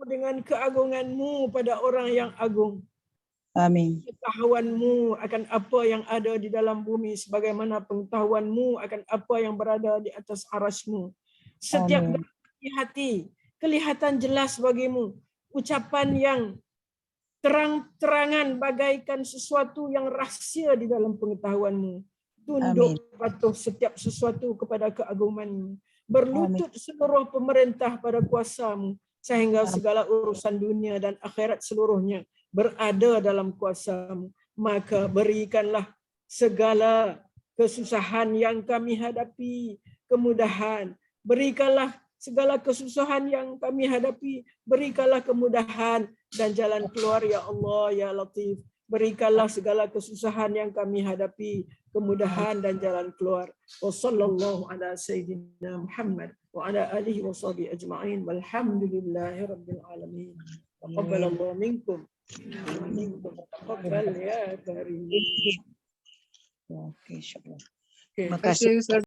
dengan keagunganmu pada orang yang agung. Amin. Pengetahuanmu akan apa yang ada di dalam bumi sebagaimana pengetahuanmu akan apa yang berada di atas arasmu. Setiap hati kelihatan jelas bagimu. Ucapan yang terang-terangan bagaikan sesuatu yang rahsia di dalam pengetahuanmu. Tunduk patuh setiap sesuatu kepada keagunganmu. Berlutut seluruh pemerintah pada kuasamu. Sehingga segala urusan dunia dan akhirat seluruhnya berada dalam kuasamu. Maka berikanlah segala kesusahan yang kami hadapi kemudahan. Berikanlah segala kesusahan yang kami hadapi, berikanlah kemudahan dan jalan keluar ya Allah ya Latif. Berikanlah segala kesusahan yang kami hadapi kemudahan dan jalan keluar. Wassallallahu ala sayyidina Muhammad wa ala alihi wa sahbihi ajma'in walhamdulillahi rabbil alamin. Taqabbalallahu minkum wa minkum taqabbal ya karim. Oke, insyaallah. Terima kasih.